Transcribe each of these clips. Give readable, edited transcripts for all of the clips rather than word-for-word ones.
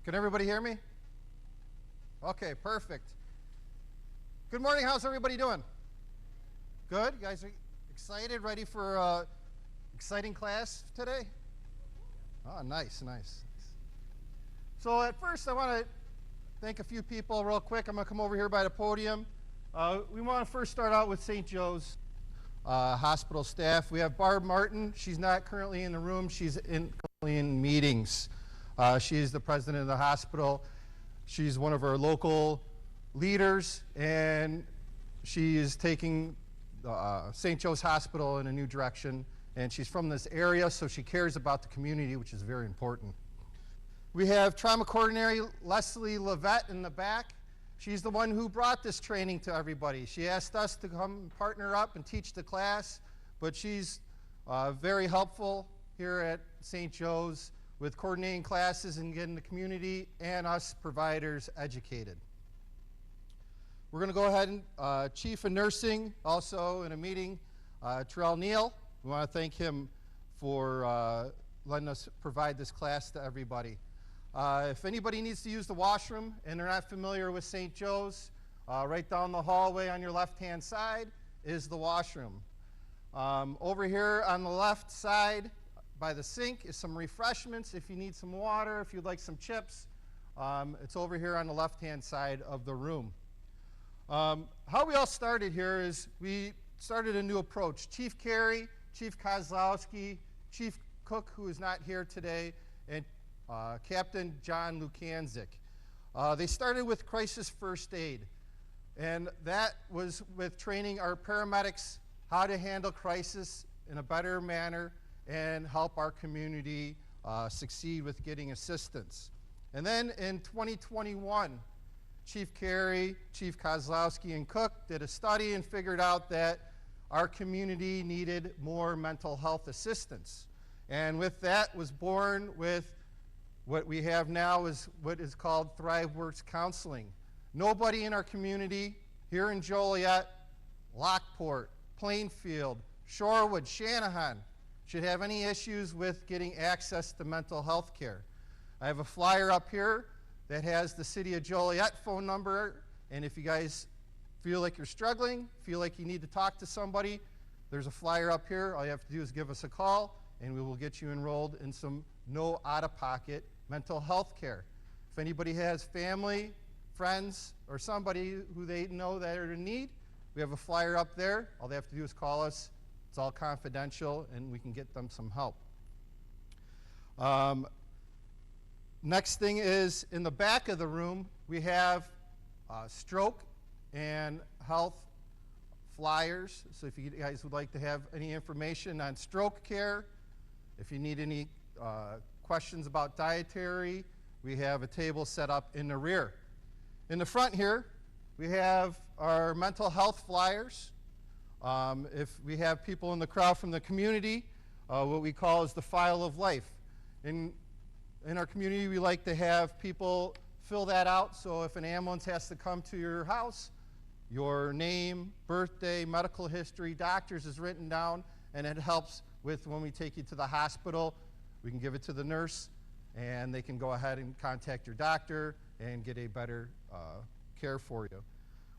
Can everybody hear me? Okay, perfect. Good morning. How's everybody doing? Good? You guys are excited, ready for exciting class today? Oh, nice. So at first I want to thank a few people real quick. I'm going to come over here by the podium. We want to first start out with St. Joe's hospital staff. We have Barb Martin. She's not currently in the room. She's currently in meetings. She's the president of the hospital. She's one of our local leaders, and she is taking St. Joe's Hospital in a new direction. And she's from this area, so she cares about the community, which is very important. We have trauma coordinator Leslie Levette in the back. She's the one who brought this training to everybody. She asked us to come partner up and teach the class, but she's very helpful here at St. Joe's with coordinating classes and getting the community and us providers educated. We're going to go ahead and Chief of Nursing, also in a meeting, Terrell Neal. We want to thank him for letting us provide this class to everybody. If anybody needs to use the washroom and they're not familiar with St. Joe's, right down the hallway on your left-hand side is the washroom. Over here on the left side by the sink is some refreshments. If you need some water, if you'd like some chips, it's over here on the left-hand side of the room. How we all started here is we started a new approach. Chief Carey, Chief Kozlowski, Chief Cook, who is not here today, and Captain John Lukanzik. They started with crisis first aid, and that was with training our paramedics how to handle crisis in a better manner and help our community succeed with getting assistance. And then in 2021, Chief Carey, Chief Kozlowski, and Cook did a study and figured out that our community needed more mental health assistance. And with that was born with what we have now is what is called ThriveWorks Counseling. Nobody in our community here in Joliet, Lockport, Plainfield, Shorewood, Shanahan should have any issues with getting access to mental health care. I have a flyer up here that has the City of Joliet phone number, and if you guys feel like you're struggling, feel like you need to talk to somebody, there's a flyer up here. All you have to do is give us a call, and we will get you enrolled in some no out-of-pocket mental health care. If anybody has family, friends, or somebody who they know that are in need, we have a flyer up there. All they have to do is call us. It's all confidential, and we can get them some help. Next thing is, in the back of the room, we have stroke and health flyers. So if you guys would like to have any information on stroke care, if you need any questions about dietary, we have a table set up in the rear. In the front here, we have our mental health flyers. If we have people in the crowd from the community, what we call is the file of life. In our community, we like to have people fill that out, so if an ambulance has to come to your house, your name, birthday, medical history, doctors is written down, and it helps with when we take you to the hospital. We can give it to the nurse, and they can go ahead and contact your doctor and get a better care for you.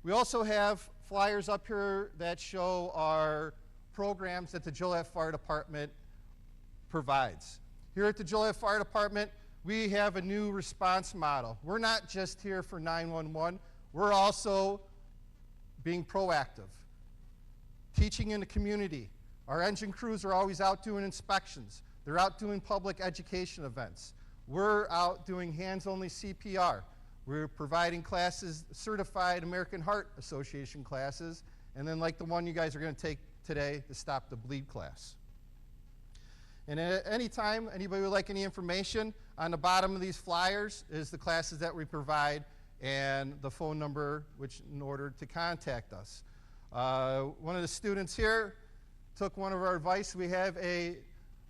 We also have flyers up here that show our programs that the Joliet Fire Department provides. Here at the Joliet Fire Department, we have a new response model. We're not just here for 911, we're also being proactive, teaching in the community. Our engine crews are always out doing inspections. They're out doing public education events. We're out doing hands-only CPR. We're providing classes, certified American Heart Association classes, and then like the one you guys are going to take today, the Stop the Bleed class. And at any time, anybody would like any information, on the bottom of these flyers is the classes that we provide and the phone number which in order to contact us. One of the students here took one of our advice. We have a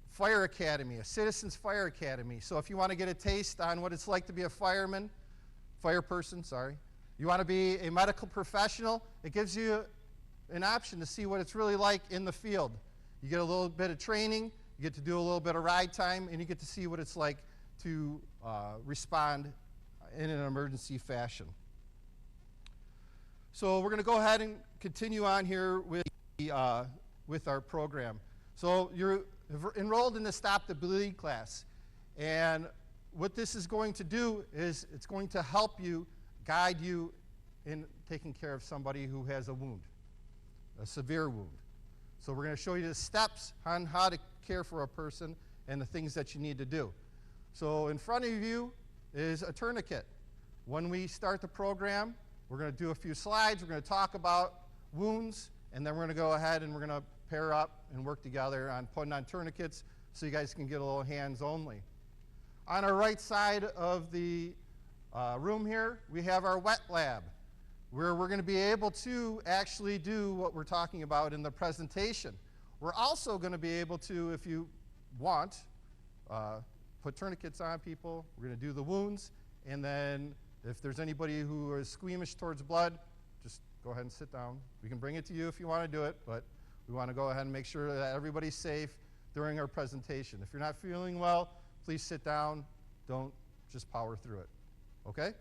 fire academy, a citizens fire academy. So if you want to get a taste on what it's like to be a fireperson, sorry. You want to be a medical professional, it gives you an option to see what it's really like in the field. You get a little bit of training, you get to do a little bit of ride time, and you get to see what it's like to respond in an emergency fashion. So we're going to go ahead and continue on here with our program. So you're enrolled in the Stop the Bleed class. And what this is going to do is it's going to help you, guide you in taking care of somebody who has a wound, a severe wound. So we're going to show you the steps on how to care for a person and the things that you need to do. So in front of you is a tourniquet. When we start the program, we're going to do a few slides. We're going to talk about wounds, and then we're going to go ahead and we're going to pair up and work together on putting on tourniquets so you guys can get a little hands only. On our right side of the room here, we have our wet lab, where we're going to be able to actually do what we're talking about in the presentation. We're also going to be able to, if you want, put tourniquets on people. We're going to do the wounds, and then if there's anybody who is squeamish towards blood, just go ahead and sit down. We can bring it to you if you want to do it, but we want to go ahead and make sure that everybody's safe during our presentation. If you're not feeling well, please sit down. Don't just power through it. Okay?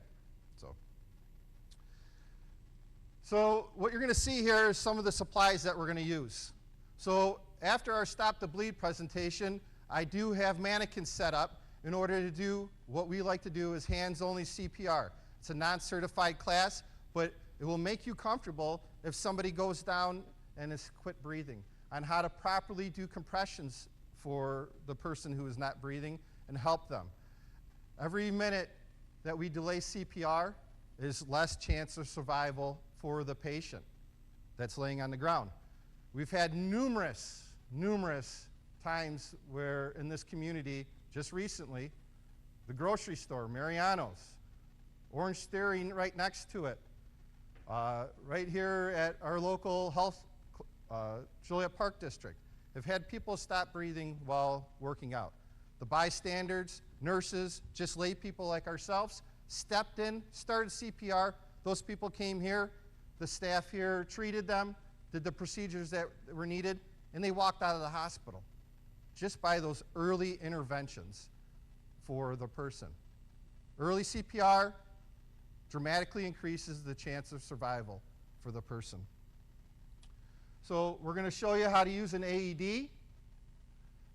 So what you're going to see here is some of the supplies that we're going to use. So after our Stop the Bleed presentation, I do have mannequins set up in order to do what we like to do is hands-only CPR. It's a non-certified class, but it will make you comfortable if somebody goes down and has quit breathing, on how to properly do compressions for the person who is not breathing and help them. Every minute that we delay CPR is less chance of survival for the patient that's laying on the ground. We've had numerous times where in this community, just recently, the grocery store, Mariano's, Orange Theory right next to it, right here at our local health, Joliet Park District, have had people stop breathing while working out. The bystanders, nurses, just lay people like ourselves, stepped in, started CPR. Those people came here. The staff here treated them, did the procedures that were needed, and they walked out of the hospital just by those early interventions for the person. Early CPR dramatically increases the chance of survival for the person. So we're going to show you how to use an AED,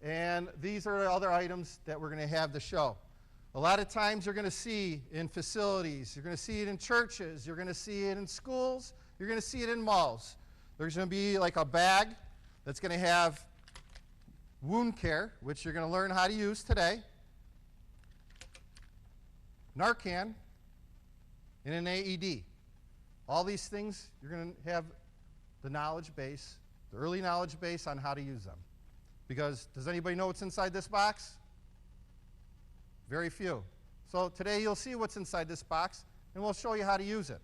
and these are other items that we're going to have to show. A lot of times you're going to see in facilities, you're going to see it in churches, you're going to see it in schools, you're going to see it in malls. There's going to be like a bag that's going to have wound care, which you're going to learn how to use today, Narcan, and an AED. All these things, you're going to have the knowledge base, the early knowledge base on how to use them. Because does anybody know what's inside this box? Very few. So today you'll see what's inside this box, and we'll show you how to use it.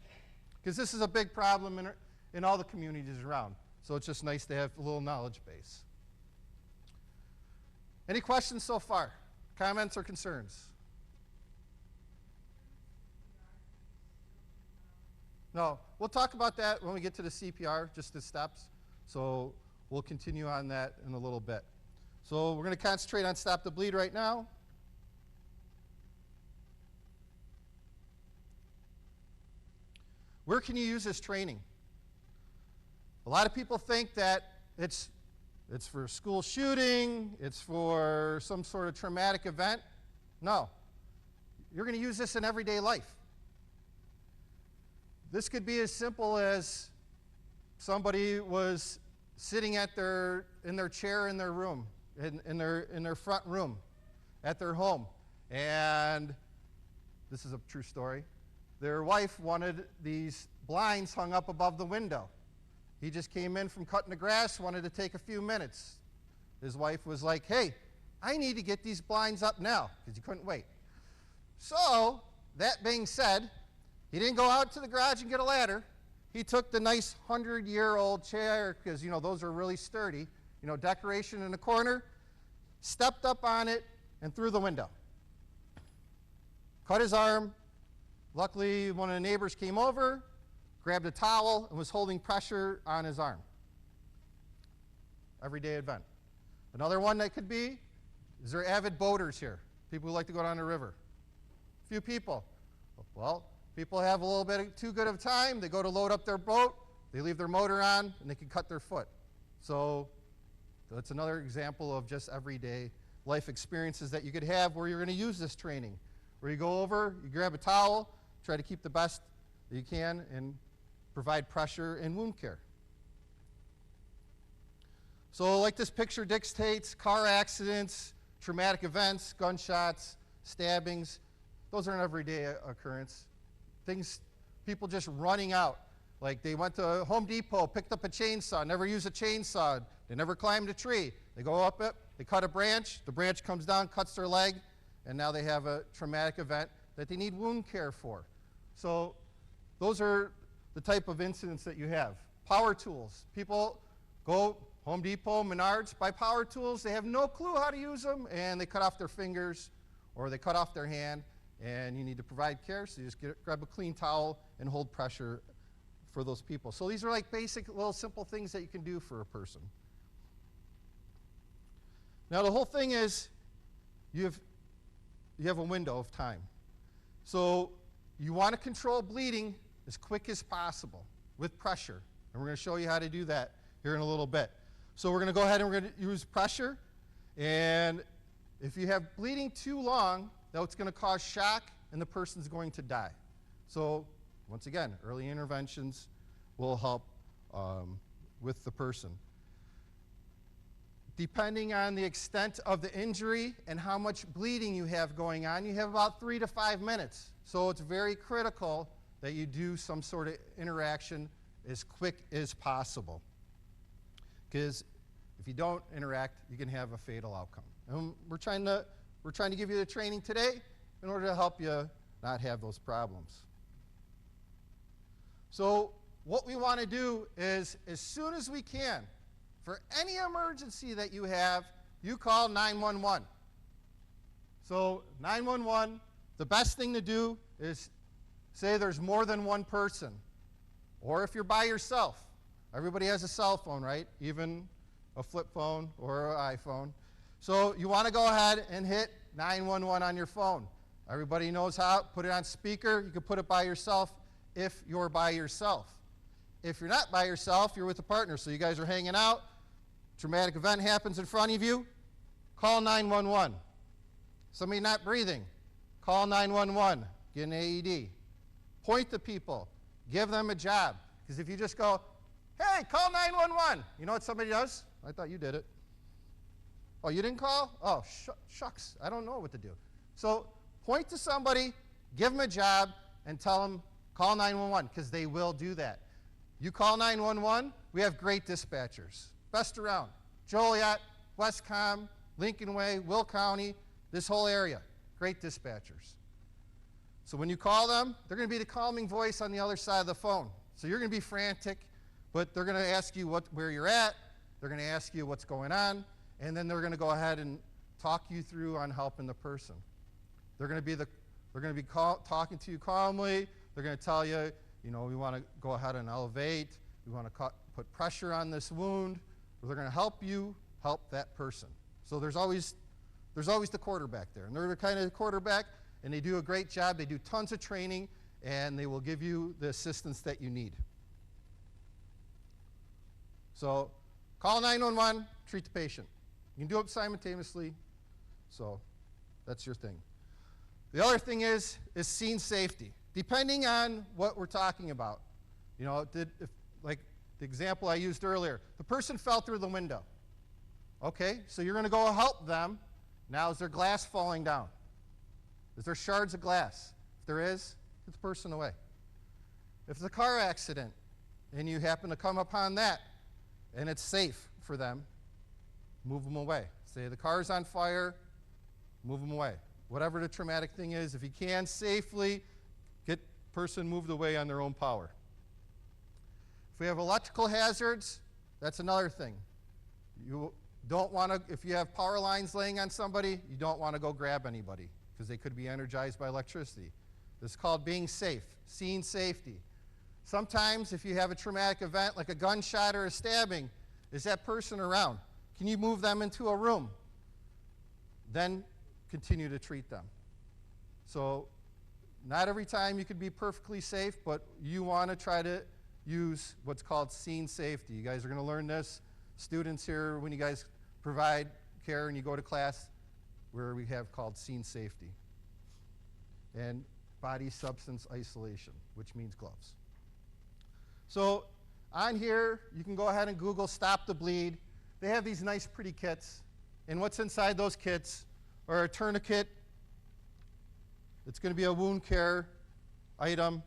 Because this is a big problem in all the communities around. So it's just nice to have a little knowledge base. Any questions so far? Comments or concerns? No, we'll talk about that when we get to the CPR, just the steps. So we'll continue on that in a little bit. So we're going to concentrate on Stop the Bleed right now. Where can you use this training? A lot of people think that it's for school shooting, it's for some sort of traumatic event. No. You're going to use this in everyday life. This could be as simple as somebody was sitting in their chair in their room, in their front room, at their home, and this is a true story. Their wife wanted these blinds hung up above the window. He just came in from cutting the grass, wanted to take a few minutes. His wife was like, "Hey, I need to get these blinds up now," because he couldn't wait. So, that being said, he didn't go out to the garage and get a ladder. He took the nice 100-year-old chair, because, you know, those are really sturdy, you know, decoration in the corner, stepped up on it, and through the window. Cut his arm. Luckily, one of the neighbors came over, grabbed a towel, and was holding pressure on his arm. Everyday event. Another one that could be, is there avid boaters here? People who like to go down the river. A few people. Well, people have a little bit too good of time. They go to load up their boat, they leave their motor on, and they can cut their foot. So that's another example of just everyday life experiences that you could have where you're going to use this training. Where you go over, you grab a towel, try to keep the best that you can, and provide pressure and wound care. So like this picture dictates, car accidents, traumatic events, gunshots, stabbings, those are an everyday occurrence. Things, people just running out. Like they went to Home Depot, picked up a chainsaw, never used a chainsaw, they never climbed a tree. They go up it, they cut a branch, the branch comes down, cuts their leg, and now they have a traumatic event that they need wound care for. So those are the type of incidents that you have. Power tools. People go Home Depot, Menards, buy power tools. They have no clue how to use them, and they cut off their fingers or they cut off their hand, and you need to provide care, so you just grab a clean towel and hold pressure for those people. So these are like basic little simple things that you can do for a person. Now the whole thing is you have a window of time. So you want to control bleeding as quick as possible with pressure. And we're going to show you how to do that here in a little bit. So we're going to go ahead and we're going to use pressure. And if you have bleeding too long, that's going to cause shock and the person's going to die. So once again, early interventions will help with the person. Depending on the extent of the injury and how much bleeding you have going on, you have about 3 to 5 minutes. So it's very critical that you do some sort of interaction as quick as possible. Because if you don't interact, you can have a fatal outcome. And we're trying to give you the training today in order to help you not have those problems. So what we want to do is, as soon as we can, for any emergency that you have, you call 911. So 911, the best thing to do is say there's more than one person. Or if you're by yourself. Everybody has a cell phone, right? Even a flip phone or an iPhone. So you want to go ahead and hit 911 on your phone. Everybody knows how. Put it on speaker. You can put it by yourself if you're by yourself. If you're not by yourself, you're with a partner. So you guys are hanging out. Traumatic event happens in front of you. Call 911. Somebody not breathing. Call 911. Get an AED. Point to people. Give them a job. Because if you just go, hey, call 911, you know what somebody does? I thought you did it. Oh, you didn't call? Oh, shucks. I don't know what to do. So point to somebody, give them a job, and tell them, call 911, because they will do that. You call 911, we have great dispatchers. Best around. Joliet, Westcom, Lincoln Way, Will County, this whole area. Great dispatchers. So when you call them, they're going to be the calming voice on the other side of the phone. So you're going to be frantic, but they're going to ask you where you're at. They're going to ask you what's going on, and then they're going to go ahead and talk you through on helping the person. They're going to be talking to you calmly. They're going to tell you, you know, we want to go ahead and elevate. We want to put pressure on this wound. They're going to help you help that person. So there's always the quarterback there, and they're the kind of quarterback, and they do a great job. They do tons of training, and they will give you the assistance that you need. So call 911, treat the patient. You can do it simultaneously, so that's your thing. The other thing is scene safety. Depending on what we're talking about, you know, like the example I used earlier, the person fell through the window. Okay, so you're going to go help them. Now, is there glass falling down? Is there shards of glass? If there is, get the person away. If it's a car accident and you happen to come upon that and it's safe for them, move them away. Say the car's on fire, move them away. Whatever the traumatic thing is, if you can safely, get the person moved away on their own power. If we have electrical hazards, that's another thing. You don't want to, if you have power lines laying on somebody, you don't want to go grab anybody because they could be energized by electricity. This is called being safe, scene safety. Sometimes if you have a traumatic event like a gunshot or a stabbing, is that person around? Can you move them into a room? Then continue to treat them. So not every time you could be perfectly safe, but you want to try to use what's called scene safety. You guys are going to learn this. Students here, when you guys provide care and you go to class, where we have called scene safety. And body substance isolation, which means gloves. So on here, you can go ahead and Google Stop the Bleed. They have these nice pretty kits. And what's inside those kits are a tourniquet. It's going to be a wound care item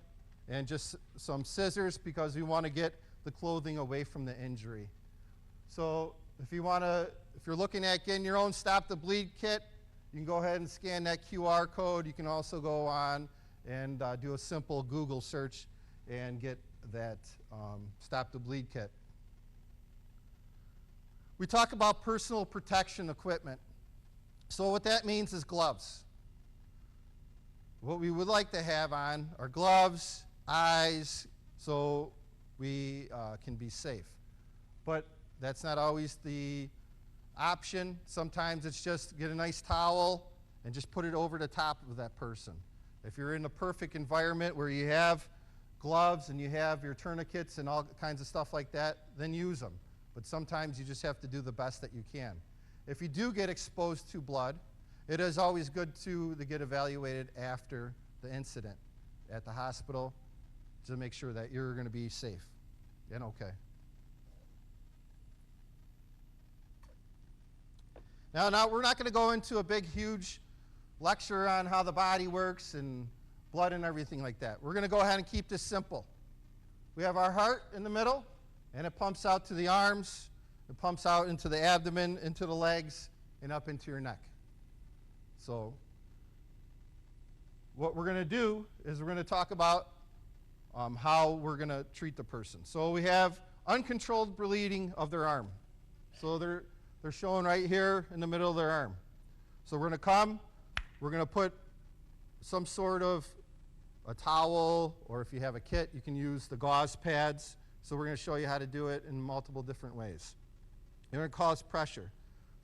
and just some scissors because we want to get the clothing away from the injury. So if you're looking at getting your own Stop the Bleed kit, you can go ahead and scan that QR code. You can also go on and do a simple Google search and get that Stop the Bleed kit. We talk about personal protection equipment. So what that means is gloves. What we would like to have on are gloves, eyes, so we can be safe. But that's not always the option. Sometimes it's just get a nice towel and just put it over the top of that person. If you're in a perfect environment where you have gloves and you have your tourniquets and all kinds of stuff like that, then use them. But sometimes you just have to do the best that you can. If you do get exposed to blood, it is always good to get evaluated after the incident at the hospital to make sure that you're going to be safe and okay. Now we're not going to go into a big, huge lecture on how the body works and blood and everything like that. We're going to go ahead and keep this simple. We have our heart in the middle, and it pumps out to the arms, it pumps out into the abdomen, into the legs, and up into your neck. So what we're going to do is we're going to talk about how we're going to treat the person. So we have uncontrolled bleeding of their arm. So they're showing right here in the middle of their arm. So we're going to come, we're going to put some sort of a towel, or if you have a kit, you can use the gauze pads. So we're going to show you how to do it in multiple different ways. You're going to cause pressure.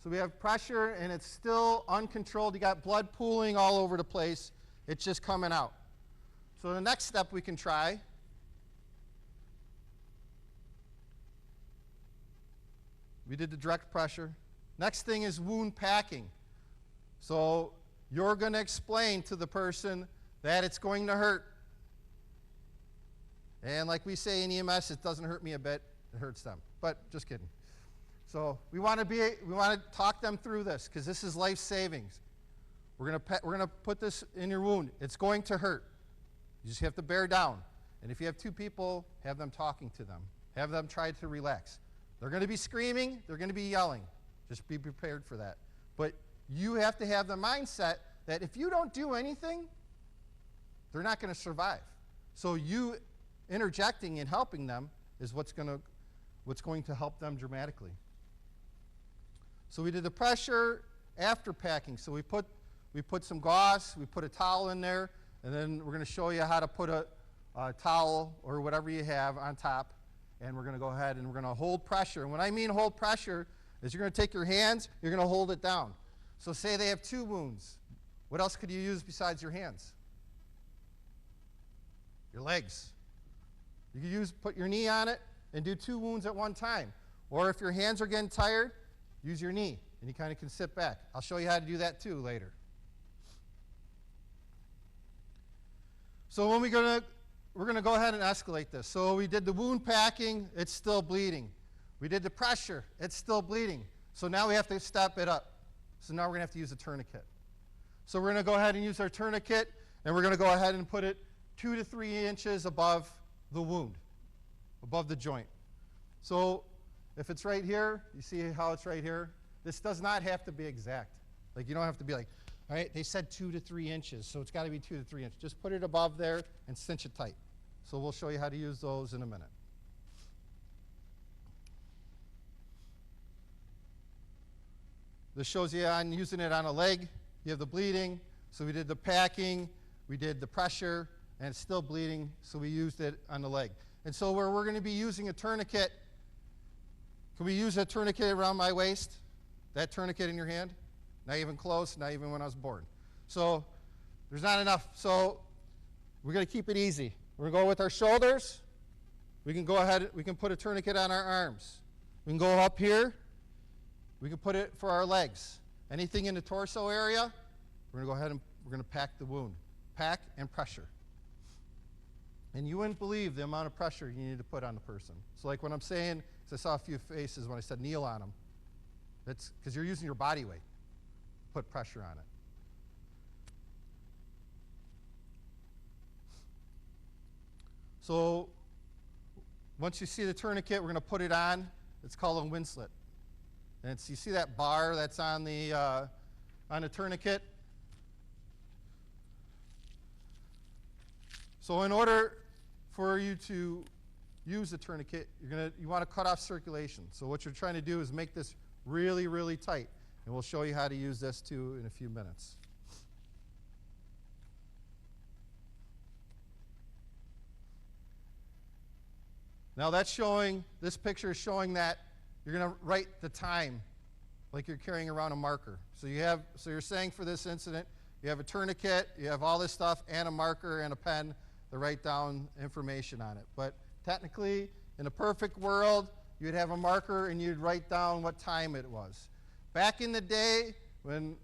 So we have pressure, and it's still uncontrolled. You got blood pooling all over the place. It's just coming out. So the next step we can try we did the direct pressure. Next thing is wound packing. So you're going to explain to the person that it's going to hurt. And like we say in EMS, it doesn't hurt me a bit, it hurts them. But just kidding. So we want to talk them through this because this is life savings. We're going to put this in your wound. It's going to hurt. You just have to bear down. And if you have two people, have them talking to them. Have them try to relax. They're going to be screaming, they're going to be yelling. Just be prepared for that. But you have to have the mindset that if you don't do anything, they're not going to survive. So you interjecting and helping them is what's going to help them dramatically. So we did the pressure after packing. So we put some gauze, we put a towel in there, and then we're going to show you how to put a towel or whatever you have on top, and we're going to go ahead and we're going to hold pressure. And when I mean hold pressure is you're going to take your hands, you're going to hold it down. So say they have 2 wounds. What else could you use besides your hands? Your legs. You could put your knee on it and do 2 wounds at one time. Or if your hands are getting tired, use your knee and you kind of can sit back. I'll show you how to do that too later. So we're going to go ahead and escalate this. So we did the wound packing, it's still bleeding. We did the pressure, it's still bleeding. So now we have to step it up. So now we're going to have to use a tourniquet. So we're going to go ahead and use our tourniquet, and we're going to go ahead and put it 2 to 3 inches above the wound, above the joint. So if it's right here, you see how it's right here? This does not have to be exact. Like you don't have to be like, all right, they said 2 to 3 inches, so it's got to be 2 to 3 inches. Just put it above there and cinch it tight. So we'll show you how to use those in a minute. This shows you on using it on a leg. You have the bleeding, so we did the packing, we did the pressure, and it's still bleeding, so we used it on the leg. And so where we're going to be using a tourniquet, can we use a tourniquet around my waist? That tourniquet in your hand? Not even close, not even when I was born. So there's not enough. So we're going to keep it easy. We're going to go with our shoulders. We can go ahead, we can put a tourniquet on our arms. We can go up here. We can put it for our legs. Anything in the torso area, we're going to go ahead and we're going to pack the wound. Pack and pressure. And you wouldn't believe the amount of pressure you need to put on the person. So like when I'm saying, because I saw a few faces when I said kneel on them, that's because you're using your body weight to put pressure on it. So once you see the tourniquet, we're going to put it on. It's called a winslet. And it's, you see that bar that's on the tourniquet? So in order for you to use the tourniquet, you want to cut off circulation. So what you're trying to do is make this really, really tight. And we'll show you how to use this too in a few minutes. Now that's showing, this picture is showing that you're going to write the time like you're carrying around a marker. So you're saying for this incident, you have a tourniquet, you have all this stuff, and a marker and a pen to write down information on it. But technically, in a perfect world, you'd have a marker and you'd write down what time it was. Back in the day, when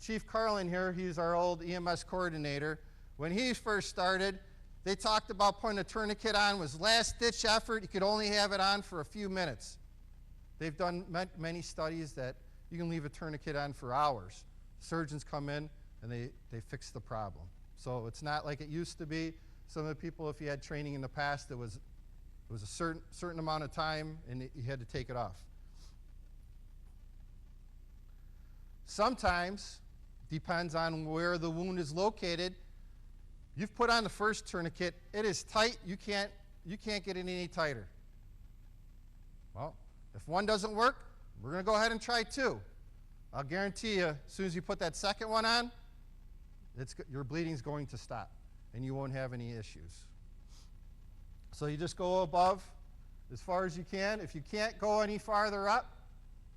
Chief Carlin here, he's our old EMS coordinator, when he first started, they talked about putting a tourniquet on was last-ditch effort. You could only have it on for a few minutes. They've done many studies that you can leave a tourniquet on for hours. Surgeons come in and they fix the problem. So it's not like it used to be. Some of the people, if you had training in the past, it was a certain amount of time and you had to take it off. Sometimes, depends on where the wound is located. You've put on the first tourniquet, it is tight, you can't get it any tighter. Well, if one doesn't work, we're going to go ahead and try two. I'll guarantee you, as soon as you put that second one on, your bleeding's going to stop, and you won't have any issues. So you just go above as far as you can. If you can't go any farther up,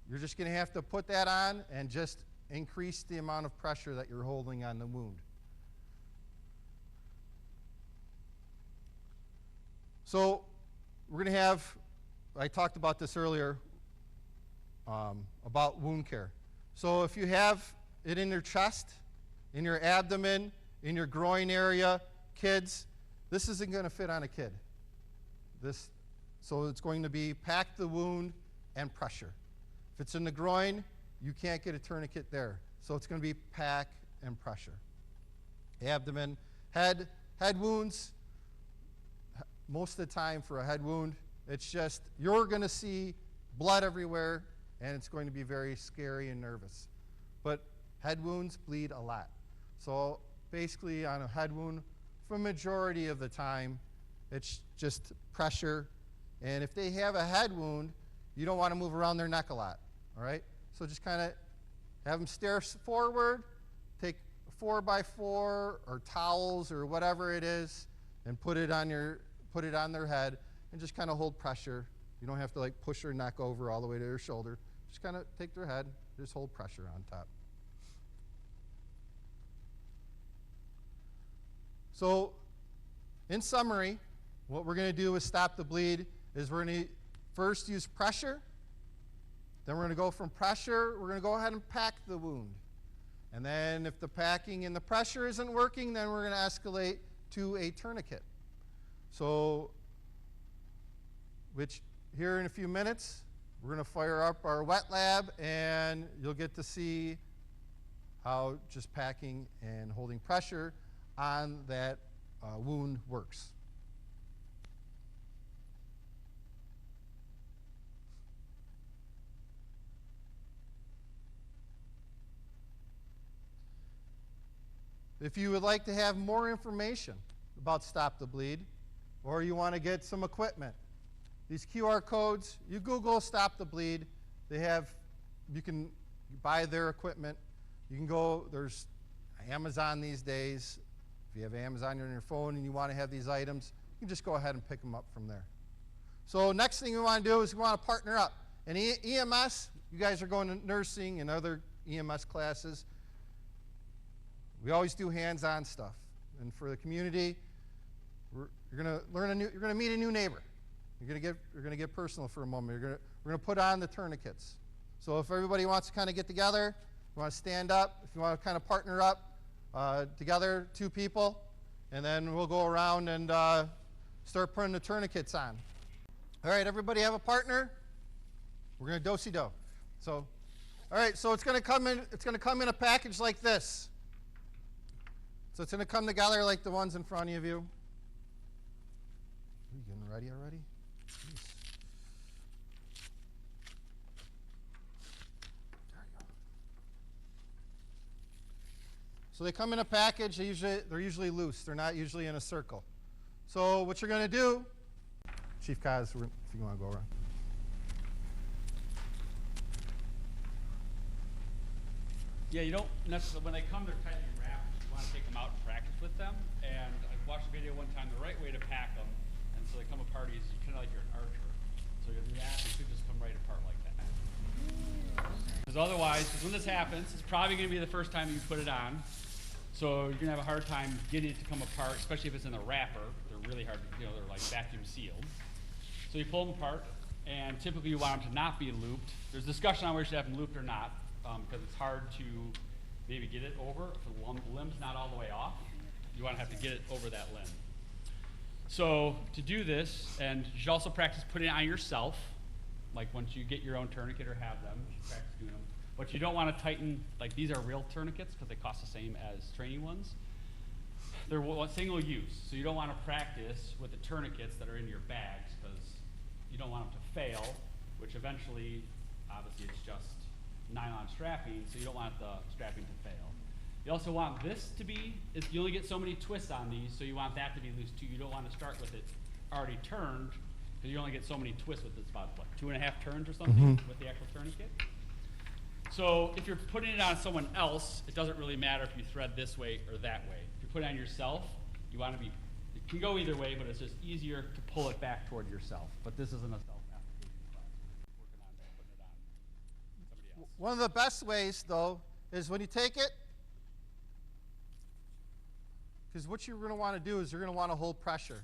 you're just going to have to put that on and just increase the amount of pressure that you're holding on the wound. So we're going to have, I talked about this earlier, about wound care. So if you have it in your chest, in your abdomen, in your groin area, kids, this isn't going to fit on a kid. So it's going to be pack the wound and pressure. If it's in the groin, you can't get a tourniquet there. So it's going to be pack and pressure. Abdomen, head wounds, most of the time for a head wound, it's just you're going to see blood everywhere and it's going to be very scary and nervous. But head wounds bleed a lot. So basically on a head wound, for a majority of the time, it's just pressure. And if they have a head wound, you don't want to move around their neck a lot, all right? So just kind of have them stare forward, take a 4x4 or towels or whatever it is, and put it on their head, and just kind of hold pressure. You don't have to like push their neck over all the way to their shoulder. Just kind of take their head, just hold pressure on top. So, in summary, what we're going to do with Stop the Bleed is we're going to first use pressure. Then we're going to go from pressure, we're going to go ahead and pack the wound. And then if the packing and the pressure isn't working, then we're going to escalate to a tourniquet. So, which here in a few minutes, we're going to fire up our wet lab and you'll get to see how just packing and holding pressure on that wound works. If you would like to have more information about Stop the Bleed, or you want to get some equipment, these QR codes, you Google Stop the Bleed, you can buy their equipment. You can go, there's Amazon these days. If you have Amazon on your phone and you want to have these items, you can just go ahead and pick them up from there. So next thing we want to do is we want to partner up. And EMS, you guys are going to nursing and other EMS classes. We always do hands-on stuff. and for the community, you're gonna meet a new neighbor. You're gonna get personal for a moment. We're gonna put on the tourniquets. So if everybody wants to kind of get together, you want to stand up, if you want to kind of partner up together, 2 people, and then we'll go around and start putting the tourniquets on. All right, everybody have a partner? We're gonna do-si-do. So, all right, so it's gonna come in a package like this. So it's gonna come together like the ones in front of you. Are you getting ready already? Jeez. There you go. So they come in a package. They're usually loose. They're not usually in a circle. So what you're gonna do, Chief Kaz, if you want to go around. Yeah, you don't necessarily, when they come, they're tightly wrapped. You want to take them out and practice with them. And I watched a video one time, the right way to pack them, and so they come apart easy, kind of like you're an archer. So you're going to do that, they should just come right apart like that. Because otherwise, when this happens, it's probably going to be the first time you put it on. So you're going to have a hard time getting it to come apart, especially if it's in a wrapper. They're really hard, they're like vacuum sealed. So you pull them apart, and typically you want them to not be looped. There's discussion on whether you should have them looped or not, because it's hard to maybe get it over. If the limb's not all the way off, you want to have to get it over that limb. So to do this, and you should also practice putting it on yourself, like once you get your own tourniquet or have them, you should practice doing them. But you don't want to tighten, like these are real tourniquets because they cost the same as training ones. They're single use, so you don't want to practice with the tourniquets that are in your bags because you don't want them to fail, which eventually, obviously it's just nylon strapping, so you don't want the strapping to fail. You also want this to be, you only get so many twists on these, so you want that to be loose too. You don't want to start with it already turned, because you only get so many twists with this, about what, 2.5 turns or something with the actual tourniquet. So if you're putting it on someone else, it doesn't really matter if you thread this way or that way. If you put it on yourself, you want to be, it can go either way, but it's just easier to pull it back toward yourself. But this isn't a self-application class. We're working on putting it on somebody else. One of the best ways, though, is when you take it, because what you're going to want to do is you're going to want to hold pressure.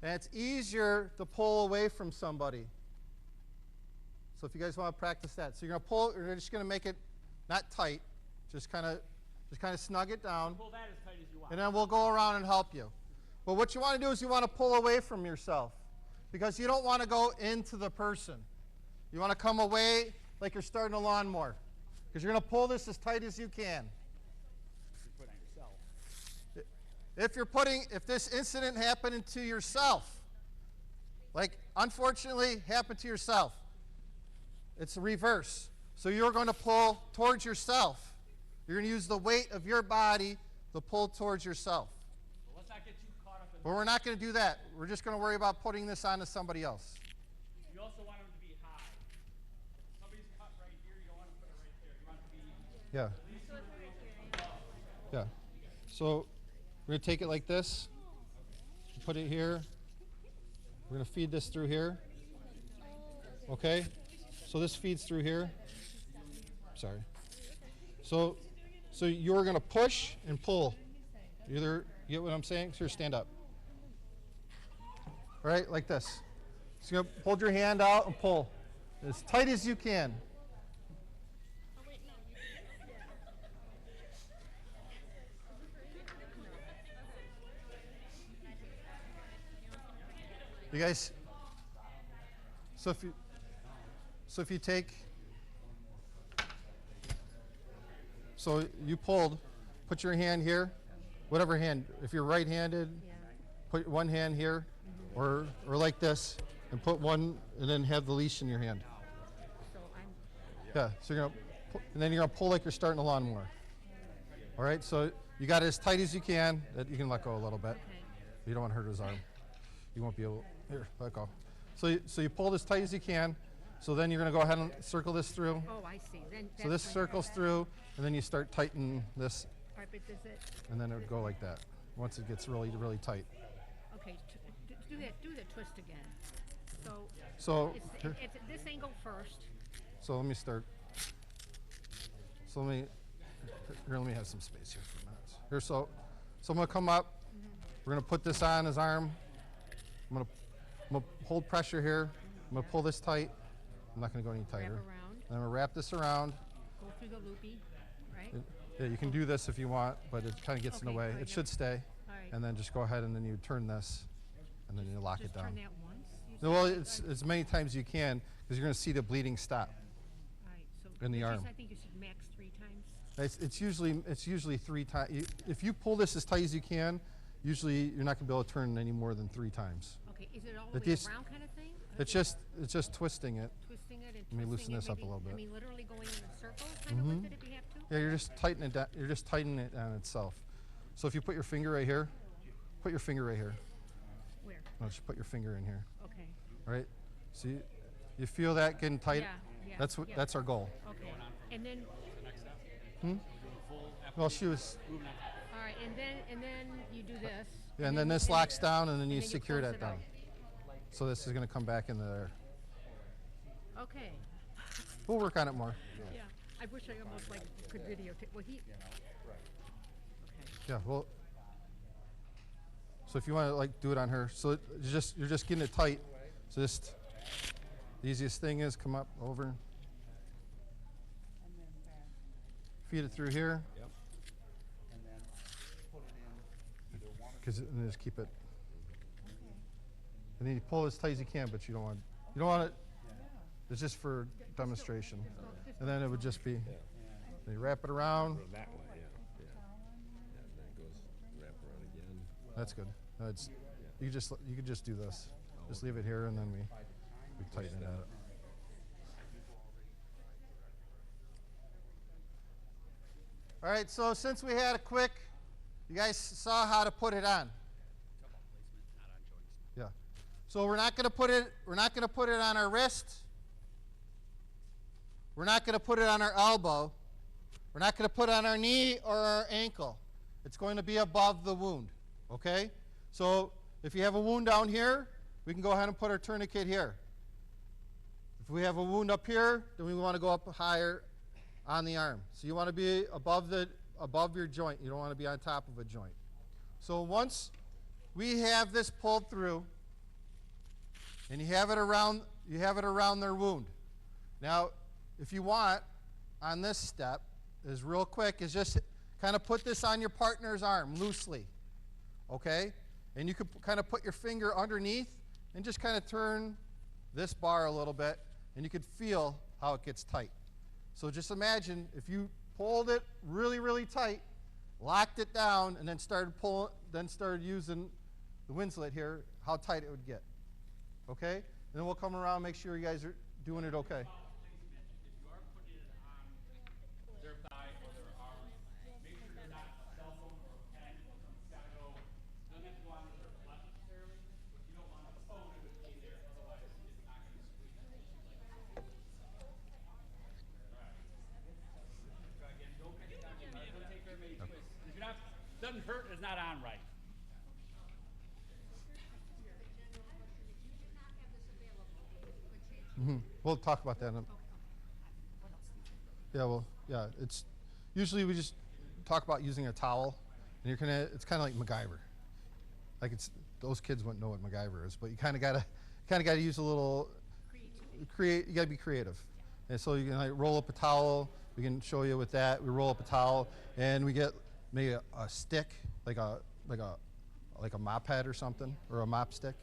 And it's easier to pull away from somebody. So if you guys want to practice that. So you're going to pull, you're just going to make it not tight, just kind of snug it down. Pull that as tight as you want. And then we'll go around and help you. But what you want to do is you want to pull away from yourself because you don't want to go into the person. You want to come away like you're starting a lawnmower because you're going to pull this as tight as you can. You put it on yourself. If this incident happened to yourself, like unfortunately happened to yourself, it's the reverse. So you're going to pull towards yourself. You're going to use the weight of your body to pull towards yourself. So let's not get too caught up in But we're not going to do that. We're just going to worry about putting this onto somebody else. You also want them to be high. If somebody's cut right here, you don't want to put it right there. You want it to be Yeah. Yeah. So we're going to take it like this. Put it here. We're going to feed this through here. Okay? So this feeds through here. Sorry. So you're going to push and pull. You get what I'm saying? So stand up. All right, like this. So you're going to hold your hand out and pull as tight as you can. You guys, so if you take, so you pulled, put your hand here, whatever hand, if you're right-handed, put one hand here, or like this, and put one, and then have the leash in your hand. Yeah, so you're gonna, and then you're gonna pull like you're starting a lawnmower. All right, so you got it as tight as you can. That you can let go a little bit. You don't want to hurt his arm. You won't be able. Here, let go. So you pull it as tight as you can. So then you're going to go ahead and circle this through. Oh, I see. Then So this circles through, and then you start tightening this, All right, but does it? and then it would go like that. Once it gets really, really tight. Okay, do the twist again. So It's this angle first. So let me start. So let me have some space here for a minute. Here, So I'm going to come up. We're going to put this on his arm. I'm going to hold pressure here. I'm going to pull this tight. I'm not going to go any tighter. Wrap around. And I'm going to wrap this around. Go through the loopy, right? Yeah, you can do this if you want, but it kind of gets in the Okay, way. all right, It should stay. All right. And then just go ahead and then you turn this, and then you lock Just it down. turn that once? you No, well, said? it's as many times as you can, because you're going to see the bleeding stop. All right, so in the which is, arm. I think you said max 3 times. It's usually 3 times. If you pull this as tight as you can, usually you're not going to be able to turn any more than 3 times. Okay, is it all But the way this- around kind of thing? Or It's is just twisting it. it twisting it and Let me twisting loosen it this up a maybe- little bit. I mean, literally going in a circle kind of with it if you have to? Yeah, you're just tightening it down. You're just tightening it on itself. So if you put your finger right here, put your finger right here. Where? No, just put your finger in here. Okay, All right. So you feel that getting tight? Yeah, yeah, That's our goal. okay. And then, Well, she was. all right, and then you do this. Yeah, and then this locks down, and then you then you secure close that it down. out. So this is going to come back in there. Okay, We'll work on it more. yeah. I wish I almost like could videotape, well, he. Okay, Yeah, well. So if you want to like do it on her, so you're just getting it tight. So just the easiest thing is come up over, feed it through here. Yep. Because and just keep it. And then you pull as tight as you can, but you don't want it. It's just for demonstration. And then it would just be. Then you wrap it around. Go that way, yeah. Yeah, that goes wrap around again. That's good. You could just do this. Just leave it here, and then we tighten it out. All right. So since we had a quick, you guys saw how to put it on. Yeah. So we're not going to put it. We're not going to put it on our wrist. We're not going to put it on our elbow. We're not going to put it on our knee or our ankle. It's going to be above the wound. Okay? So if you have a wound down here, we can go ahead and put our tourniquet here. If we have a wound up here, then we want to go up higher on the arm. So you want to be above your joint. You don't want to be on top of a joint. So once we have this pulled through, and you have it around their wound. Now, if you want, on this step, is real quick, is just kind of put this on your partner's arm loosely. Okay? And you could kind of put your finger underneath and just kind of turn this bar a little bit, and you could feel how it gets tight. So just imagine if you pulled it really, really tight, locked it down, and then started using the Winslet here, how tight it would get. Okay? And then we'll come around and make sure you guys are doing it okay. If you are putting it on their thigh or their arm, make sure you're not a cell phone or a pen. It's got to go, doesn't have to go onto their flesh necessarily, but you don't want a phone to be there, otherwise it's not going to squeeze. All right. Again, don't make it on your knee. Don't take very many twists. If you're not, doesn't hurt, it's not on right. We'll talk about that. Yeah, well, yeah. It's usually we just talk about using a towel, and it's kind of like MacGyver. Like those kids wouldn't know what MacGyver is, but you kind of gotta use a little You gotta be creative. And so you can like roll up a towel. We can show you with that. We roll up a towel, and we get maybe a stick, like a mop head or something, or a mop stick.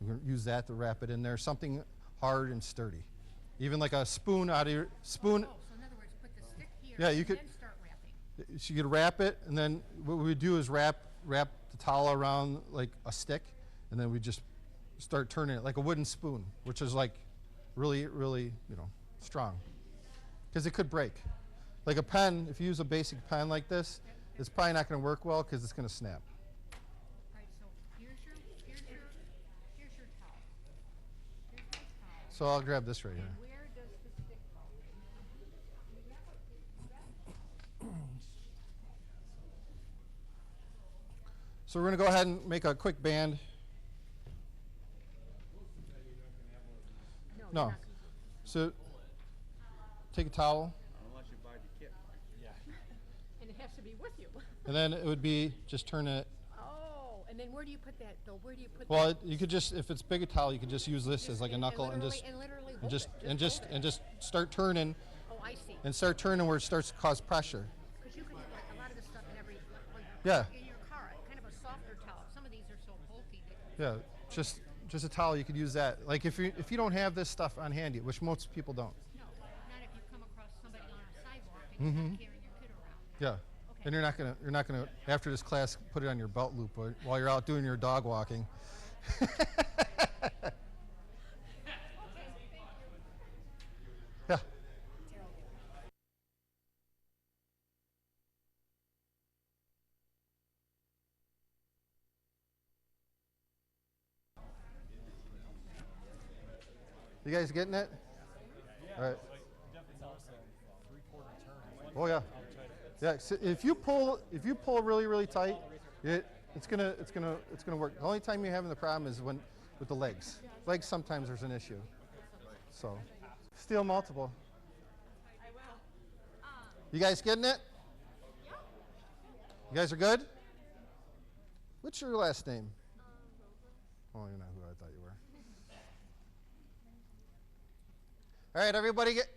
We can use that to wrap it in there. Something hard and sturdy. Even like a spoon out of your spoon. Oh, so in other words, put the stick here Yeah, you and could- then start wrapping. So you could wrap it, and then what we would do is wrap the towel around like a stick, and then we just start turning it like a wooden spoon, which is like really, really, strong, because it could break. Like a pen, if you use a basic pen like this, it's probably not going to work well because it's going to snap. All right, so here's your towel. Here's my towel. So I'll grab this right here. Where does the stick go? So we're going to go ahead and make a quick band. you're No. not- So take a towel. Unless you buy the kit. Yeah. And it has to be with you. And then it would be just turn it. Oh, and then where do you put that, though? Where do you put Well, that? you could just, if it's big a towel, you could just use this as like a knuckle and just literally and hold just it. and just hold and it. just start turning Oh, I see. and start turning where it starts to cause pressure. Because you can put like a lot of this stuff in every, like, Yeah. in your car, kind of a softer towel. Some of these are so bulky that Yeah, just a towel. You could use that. Like if you don't have this stuff on handy, which most people don't. no, not if you come across somebody on a sidewalk and you're not carrying your kid around. Yeah. And you're not gonna after this class put it on your belt loop while you're out doing your dog walking. Yeah. You guys getting it? All right. Oh yeah. Yeah. So if you pull really tight, it's gonna work. The only time you're having the problem is when with the legs. Legs sometimes there's an issue. So steel multiple. You guys getting it? You guys are good? What's your last name? Oh, you're not who I thought you were. All right,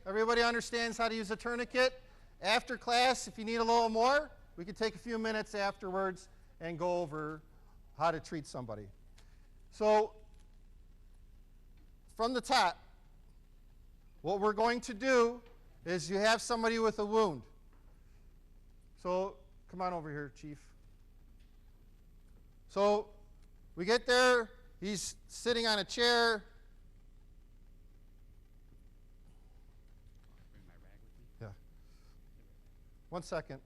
everybody understands how to use a tourniquet. After class, if you need a little more, we can take a few minutes afterwards and go over how to treat somebody. So, from the top, what we're going to do is you have somebody with a wound. So, come on over here, Chief. So, we get there, he's sitting on a chair. Yeah. 1 second.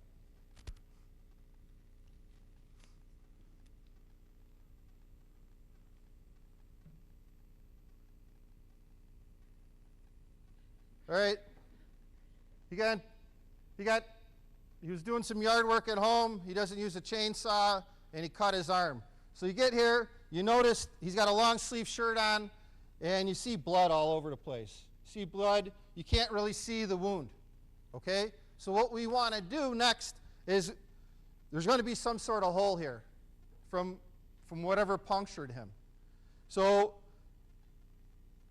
All right. He was doing some yard work at home. He doesn't use a chainsaw, and he cut his arm. So you get here, you notice he's got a long sleeve shirt on, and you see blood all over the place. See blood, you can't really see the wound. Okay? So what we want to do next is there's going to be some sort of hole here from whatever punctured him. So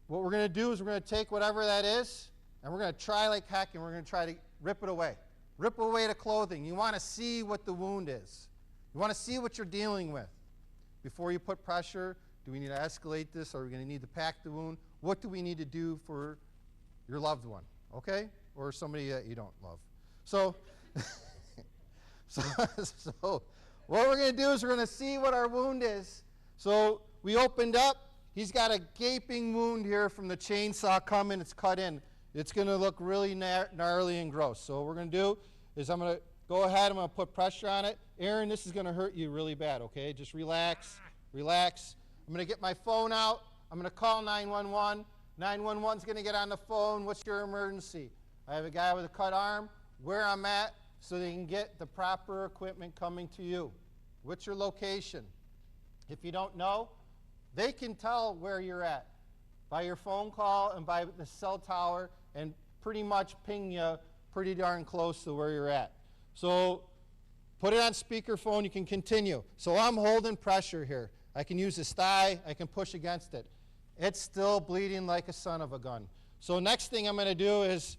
what we're going to do is we're going to take whatever that is, and we're going to try like heck, and we're going to try to rip it away. Rip away the clothing. You want to see what the wound is. You want to see what you're dealing with. Before you put pressure, do we need to escalate this? Are we going to need to pack the wound? What do we need to do for your loved one, okay? Or somebody that you don't love. So, so what we're going to do is we're going to see what our wound is. So we opened up. He's got a gaping wound here from the chainsaw coming. It's cut in. It's going to look really gnarly and gross. So what we're going to do is I'm going to go ahead. I'm going to put pressure on it. Aaron, this is going to hurt you really bad, okay? Just relax, relax. I'm going to get my phone out. I'm going to call 911. 911 is going to get on the phone. What's your emergency? I have a guy with a cut arm, where I'm at, so they can get the proper equipment coming to you. What's your location? If you don't know, they can tell where you're at by your phone call and by the cell tower and pretty much ping you pretty darn close to where you're at. So put it on speakerphone, you can continue. So I'm holding pressure here. I can use this thigh, I can push against it. It's still bleeding like a son of a gun. So next thing I'm going to do is,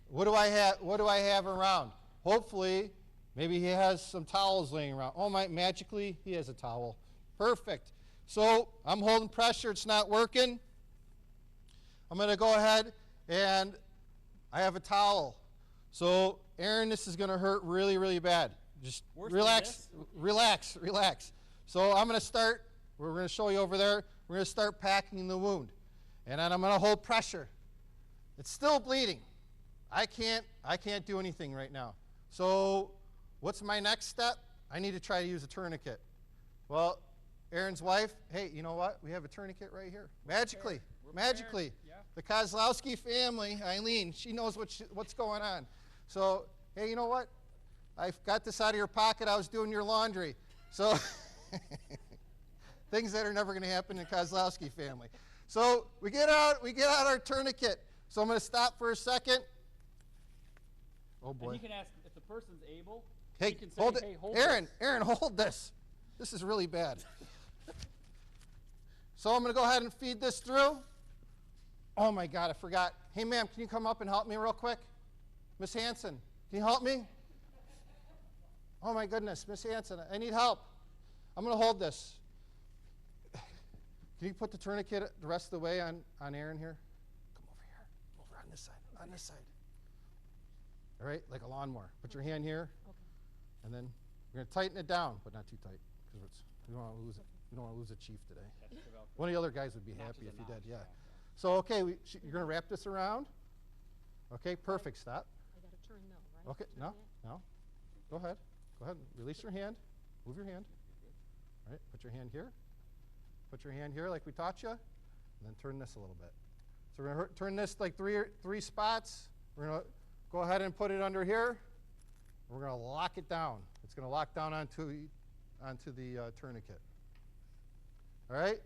what do I have around? Hopefully, maybe he has some towels laying around. Oh my, magically, he has a towel. Perfect. So I'm holding pressure, it's not working. I'm going to go ahead and I have a towel. So Aaron, this is going to hurt really, really bad. Just relax, relax, relax. So I'm going to start, we're going to show you over there, we're going to start packing the wound. And then I'm going to hold pressure. It's still bleeding. I can't do anything right now. So what's my next step? I need to try to use a tourniquet. Well, Aaron's wife, hey, you know what? We have a tourniquet right here. Magically, magically. Yeah. The Kozlowski family, Eileen, she knows what's going on. So, hey, you know what? I got this out of your pocket. I was doing your laundry. So, things that are never going to happen in the Kozlowski family. So we get out our tourniquet. So I'm going to stop for a second. Oh boy. And he can ask if the person's able. Hey, can say, hold it. "Hey, hold Aaron, this." Aaron, hold this. This is really bad. So I'm going to go ahead and feed this through. Oh my God, I forgot. Hey, ma'am, can you come up and help me real quick? Miss Hanson, can you help me? Oh my goodness, Miss Hanson, I need help. I'm going to hold this. Can you put the tourniquet the rest of the way on Aaron here? Come over here. Over on this side. On this side. All right, like a lawnmower. Put your hand here, and then we're going to tighten it down, but not too tight, because we don't want to lose it. We don't want to lose a chief today. One of the other guys would be happy if he did. Yeah. So okay, you're going to wrap this around. Okay, perfect. Stop. I gotta turn though, right? Okay, Turn no, it. no. Go ahead. Go ahead. Release your hand. Move your hand. All right, put your hand here. Put your hand here like we taught you, and then turn this a little bit. So we're going to turn this like three spots. We're going to go ahead and put it under here. We're going to lock it down. It's going to lock down onto the tourniquet. All right?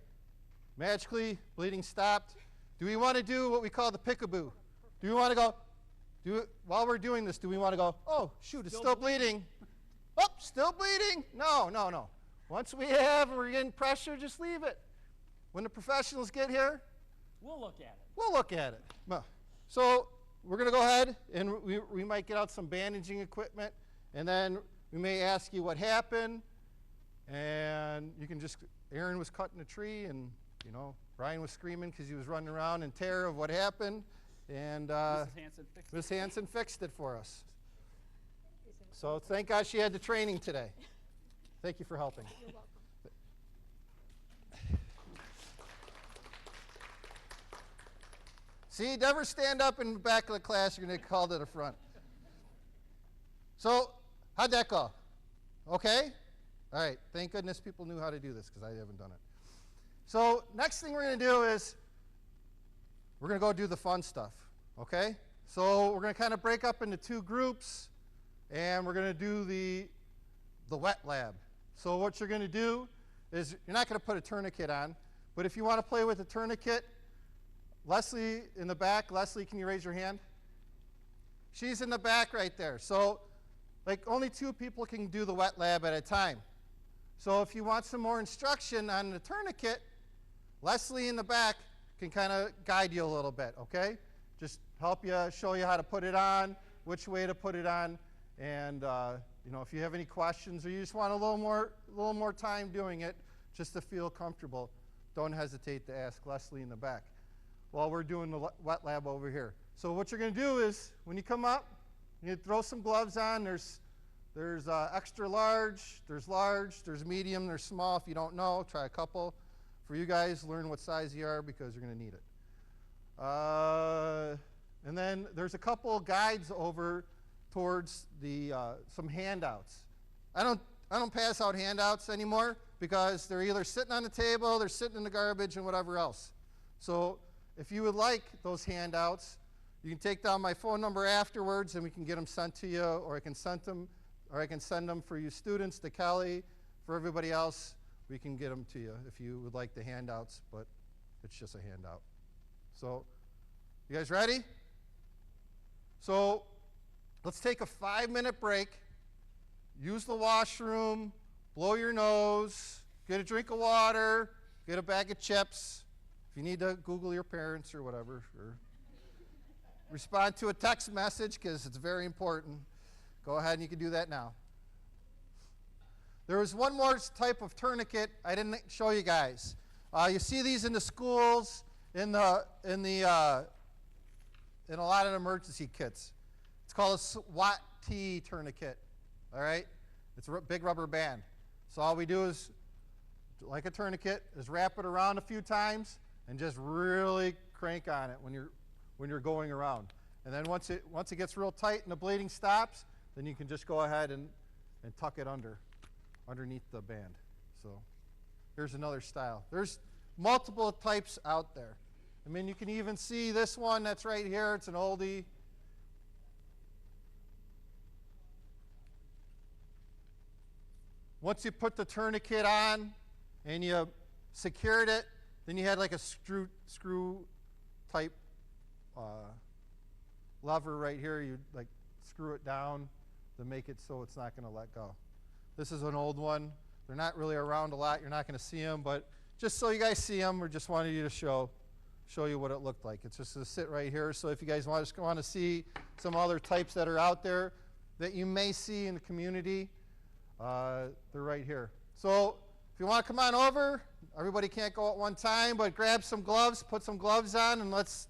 Magically, bleeding stopped. Do we want to do what we call the peekaboo? Do we want to go, while we're doing this, do we want to go, oh, shoot, it's still bleeding. Oh, still bleeding? No, no, no. Once we're getting pressure, just leave it. When the professionals get here, We'll look at it. we'll look at it. So we're going to go ahead, and we might get out some bandaging equipment, and then we may ask you what happened, and you can just, Aaron was cutting a tree, and, Brian was screaming because he was running around in terror of what happened, and Mrs. Hanson fixed it. Ms. Hanson fixed it for us. So thank God she had the training today. Thank you for helping. You're welcome. See, never stand up in the back of the class. You're going to get called to the front. So, how'd that go? Okay? All right. Thank goodness people knew how to do this because I haven't done it. So, next thing we're going to do is we're going to go do the fun stuff. Okay? So, we're going to kind of break up into two groups, and we're going to do the wet lab. So, what you're going to do is you're not going to put a tourniquet on, but if you want to play with a tourniquet, Leslie in the back. Leslie, can you raise your hand? She's in the back right there. So, only two people can do the wet lab at a time. So if you want some more instruction on the tourniquet, Leslie in the back can kind of guide you a little bit, okay? Just help you, show you how to put it on, which way to put it on, and if you have any questions or you just want a little more time doing it, just to feel comfortable, don't hesitate to ask Leslie in the back while we're doing the wet lab over here. So what you're going to do is, when you come up, you throw some gloves on. There's extra large, there's medium, there's small. If you don't know, try a couple. For you guys, learn what size you are because you're going to need it. And then there's a couple guides over towards some handouts. I don't pass out handouts anymore because they're either sitting on the table, they're sitting in the garbage, and whatever else. So if you would like those handouts, you can take down my phone number afterwards, and we can get them sent to you, or I can send them for you students to Kelly. For everybody else, we can get them to you if you would like the handouts, but it's just a handout. So, you guys ready? So, let's take a 5-minute break. Use the washroom, blow your nose, get a drink of water, get a bag of chips. If you need to Google your parents or whatever, or respond to a text message because it's very important, go ahead and you can do that now. There was one more type of tourniquet I didn't show you guys. You see these in the schools, in a lot of emergency kits. It's called a SWAT T tourniquet. All right, it's a big rubber band. So all we do is, like a tourniquet, is wrap it around a few times and just really crank on it when you're going around. And then once it gets real tight and the bleeding stops, then you can just go ahead and tuck it underneath the band. So here's another style. There's multiple types out there. I mean, you can even see this one that's right here. It's an oldie. Once you put the tourniquet on and you secured it, then you had like a screw type lever right here. You like screw it down to make it so it's not going to let go. This is an old one. They're not really around a lot. You're not going to see them, but just so you guys see them, we just wanted you to show you what it looked like. It's just to sit right here. So if you guys want to see some other types that are out there that you may see in the community, they're right here. So if you want to come on over, everybody can't go at one time, but grab some gloves, put some gloves on, and let's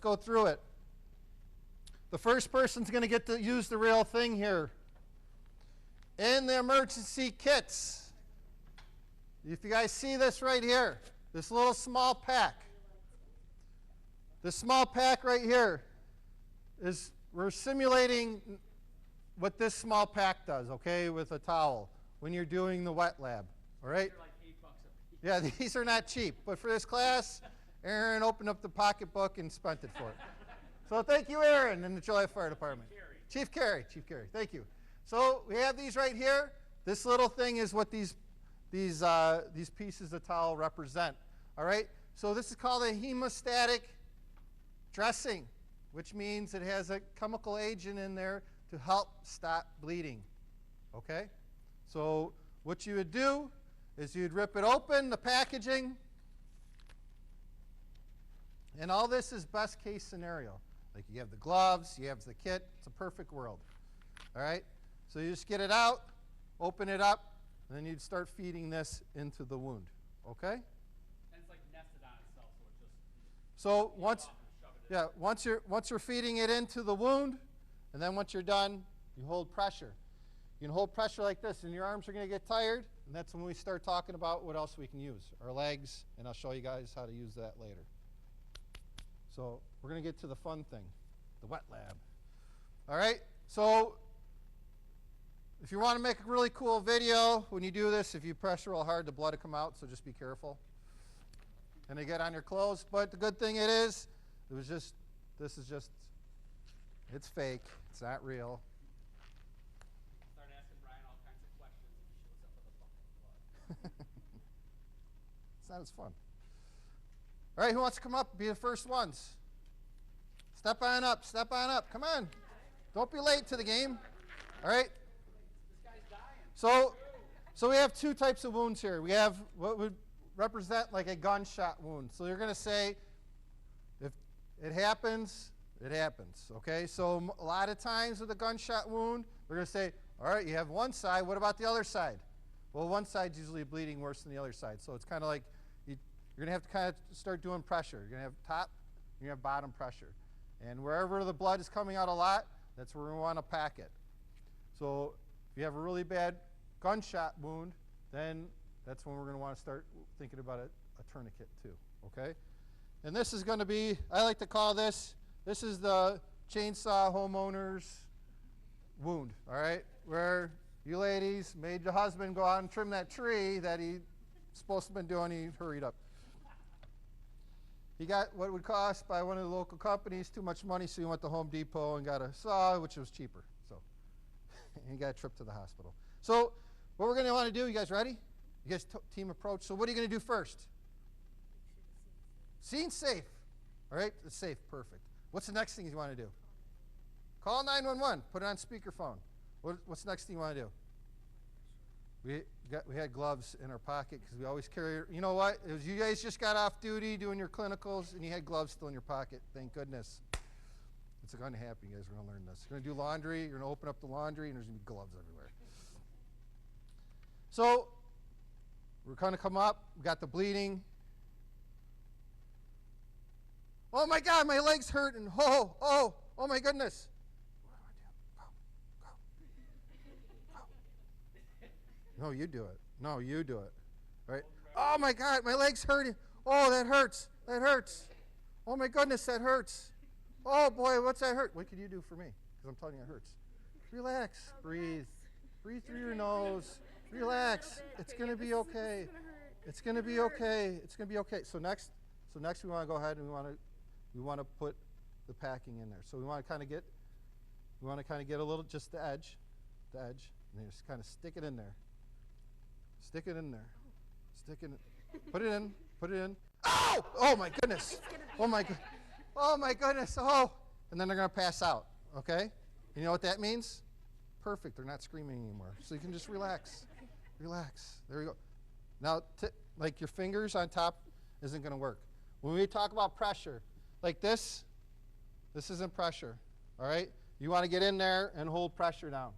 go through it. The first person's going to get to use the real thing here. In the emergency kits, if you guys see this right here, this little small pack. This small pack right here is, we're simulating what this small pack does, okay, with a towel when you're doing the wet lab, all right? They're like $8 a piece. Yeah, these are not cheap, but for this class, Aaron opened up the pocketbook and spent it for it. So thank you, Aaron, in the Joliet Fire Department. Chief Carey, thank you. So we have these right here. This little thing is what these pieces of towel represent, all right? So this is called a hemostatic dressing, which means it has a chemical agent in there to help stop bleeding, okay? So what you would do is you'd rip it open, the packaging, and all this is best case scenario. Like you have the gloves, you have the kit, it's a perfect world, all right? So you just get it out, open it up, and then you'd start feeding this into the wound, okay? And it's like nested on itself, so it just So once you're feeding it into the wound, and then once you're done, you hold pressure. You can hold pressure like this, and your arms are going to get tired, and that's when we start talking about what else we can use, our legs, and I'll show you guys how to use that later. So we're going to get to the fun thing, the wet lab. All right, so if you want to make a really cool video, when you do this, if you pressure real hard, the blood will come out, so just be careful. And they get on your clothes, but the good thing this is just, it's fake, it's not real. start asking Brian all kinds of questions and he shows up with a bucket of blood. It's not as fun. All right, who wants to come up and be the first ones? Step on up, come on. Don't be late to the game, all right? This guy's dying. So we have two types of wounds here. We have what would represent like a gunshot wound. So you're going to say, if it happens, it happens, okay? So a lot of times with a gunshot wound, we're going to say, all right, you have one side, what about the other side? Well, one side's usually bleeding worse than the other side. So it's kind of like you're going to have to kind of start doing pressure. You're going to have top, you're going to have bottom pressure. And wherever the blood is coming out a lot, that's where we want to pack it. So if you have a really bad gunshot wound, then that's when we're going to want to start thinking about a tourniquet too, okay? And this is going to be, I like to call this is the chainsaw homeowner's wound, all right? Where you ladies made your husband go out and trim that tree that he's supposed to have been doing, he hurried up. He got what would cost by one of the local companies too much money, so he went to Home Depot and got a saw, which was cheaper. So he got a trip to the hospital. So what we're going to want to do, you guys ready? You guys team approach. So what are you going to do first? Scene safe. All right, it's safe, perfect. What's the next thing you want to do? Call 911. Put it on speakerphone. What's the next thing you want to do? We had gloves in our pocket because we always carry. You know what? It was you guys just got off duty doing your clinicals and you had gloves still in your pocket. Thank goodness. It's going to happen. You guys are going to learn this. You're going to do laundry. You're going to open up the laundry and there's going to be gloves everywhere. So we're going to come up. We got the bleeding. Oh my God, my leg's hurting. Oh my goodness. No, you do it. No, you do it. Right? Oh my God, my leg's hurting. Oh, that hurts. That hurts. Oh my goodness, that hurts. Oh boy, what's that hurt? What can you do for me? Because I'm telling you it hurts. Relax. Breathe. Breathe through your nose. Relax. It's going to be okay. It's going to be okay. It's going to be okay. So next we want to go ahead and we want to put the packing in there. So we want to kind of get a little, just the edge, and then just kind of stick it in there. Stick it in there. Stick it in. Put it in. Oh! Oh my goodness. Oh my god. Oh my goodness. Oh. And then they're going to pass out. Okay? You know what that means? perfect. They're not screaming anymore. So you can just relax. Relax. There you go. Now, like your fingers on top isn't going to work. When we talk about pressure, like this isn't pressure, all right? You want to get in there and hold pressure down.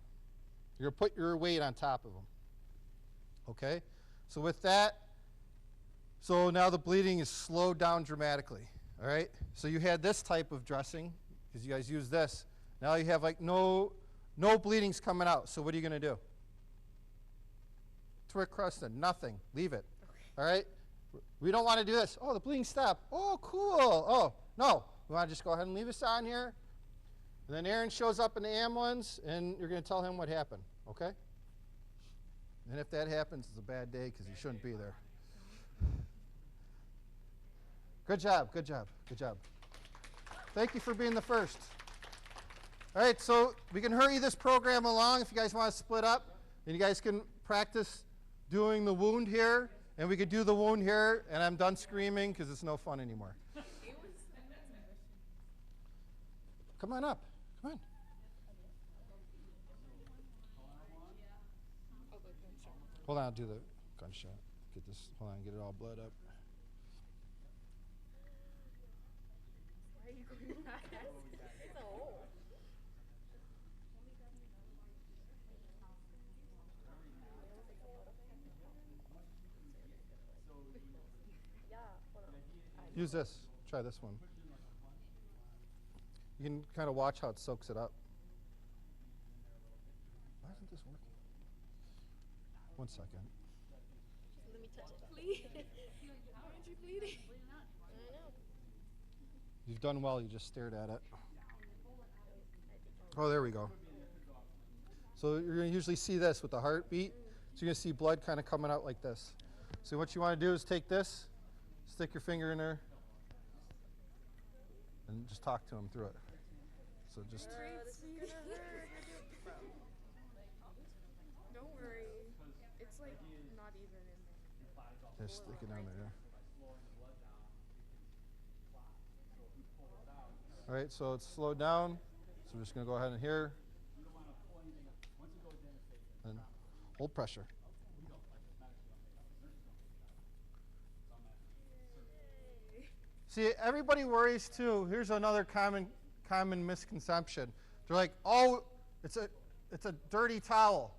You're going to put your weight on top of them, okay? So with that, so now the bleeding is slowed down dramatically, all right? So you had this type of dressing, because you guys use this. Now you have like no bleeding's coming out. So what are you going to do? Twit crusted, nothing. Leave it, all right? We don't want to do this. Oh, the bleeding stopped. Oh, cool. Oh, no. We want to just go ahead and leave this on here. And then Aaron shows up in the ambulance, and you're going to tell him what happened, okay? And if that happens, it's a bad day because he shouldn't be there. Good job, good job, good job. Thank you for being the first. All right, so we can hurry this program along if you guys want to split up. And you guys can practice doing the wound here. And we could do the wound here, and I'm done screaming because it's no fun anymore. Come on up. Come on. Hold on, I'll do the gunshot. Get this, hold on, get it all bled up. Why are you going fast? It's a hole. Use this. Try this one. You can kind of watch how it soaks it up. Why isn't this working? 1 second. Let me touch it, please. Aren't you bleeding? I know. You've done well. You just stared at it. Oh, there we go. So you're going to usually see this with the heartbeat. So you're going to see blood kind of coming out like this. So what you want to do is take this, stick your finger in there, and just talk to him through it. So just. This is gonna hurt. Don't worry. It's like not even in there. Just stick it down there. All right, so it's slowed down. So we're just going to go ahead and here. And hold pressure. See, everybody worries too. Here's another common misconception. They're like, oh, it's a dirty towel.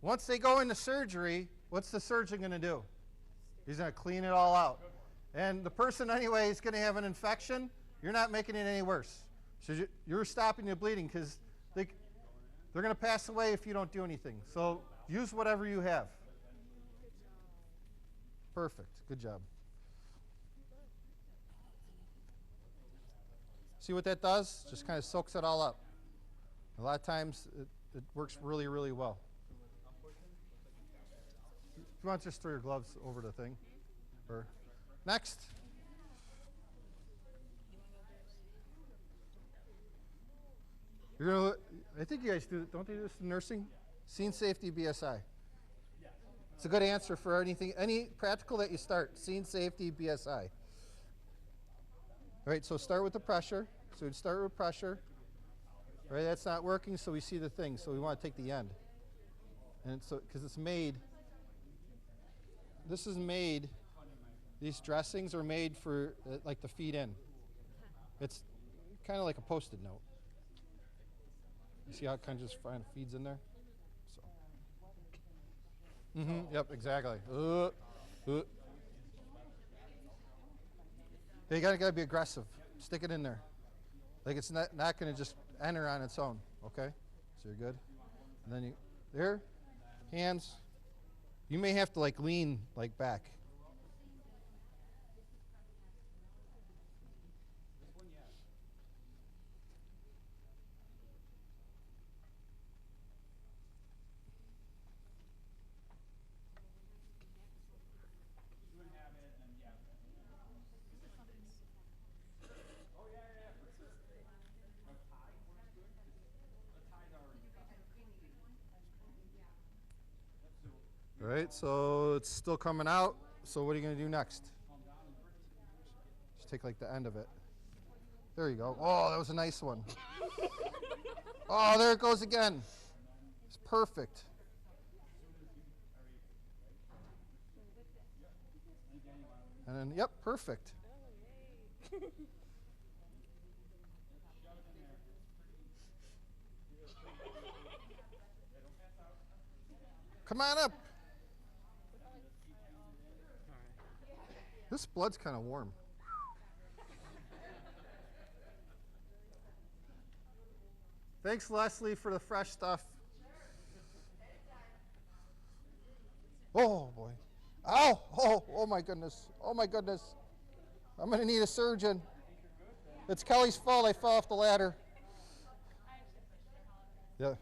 Once they go into surgery, what's the surgeon going to do? He's going to clean it all out. And the person anyway is going to have an infection. You're not making it any worse. So you're stopping the bleeding because they're going to pass away if you don't do anything. So use whatever you have. Perfect. Good job. See what that does? Just kind of soaks it all up. A lot of times it works really, really well. If you want, just throw your gloves over the thing. Or next. You're gonna. I think you guys do. Don't they do this in nursing? Scene safety BSI. It's a good answer for anything, any practical that you start. Scene safety BSI. All right, so start with the pressure. So we'd start with pressure. All right, that's not working, so we see the thing. So we want to take the end. And so, because it's made, this is made, these dressings are made for like the feed in. It's kind of like a Post-it note. You see how it kind of just feeds in there? So. Yep, exactly. You gotta be aggressive. Stick it in there. Like it's not going to just enter on its own. Okay, so you're good. And then there, hands. You may have to like lean like back. All right, so it's still coming out. So what are you going to do next? Just take like the end of it. There you go. Oh, that was a nice one. Oh, there it goes again. perfect. And then, yep, perfect. Oh, yay. Come on up. This blood's kind of warm. Thanks, Leslie, for the fresh stuff. Oh, boy. Ow! Oh, my goodness. Oh, my goodness. I'm going to need a surgeon. It's Kelly's fault I fell off the ladder. Yeah.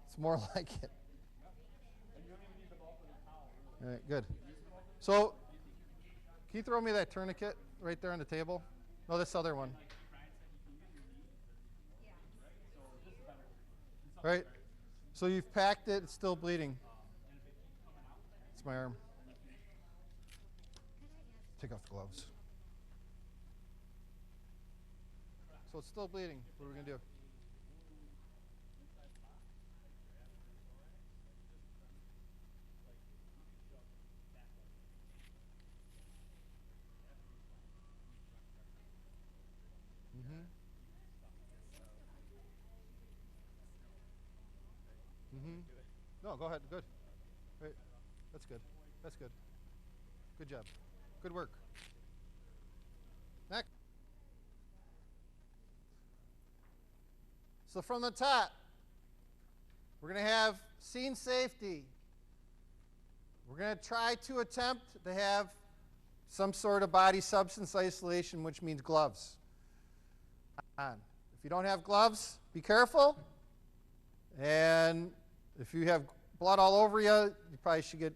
It's more like it. All right, good. So, can you throw me that tourniquet right there on the table? No, this other one. All right. So you've packed it. It's still bleeding. It's my arm. Take off the gloves. So it's still bleeding. What are we going to do? No, go ahead. Good. Right. That's good. That's good. Good job. Good work. Next. So from the top, we're going to have scene safety. We're going to try to attempt to have some sort of body substance isolation, which means gloves on. If you don't have gloves, be careful. And if you have blood all over you, you probably should get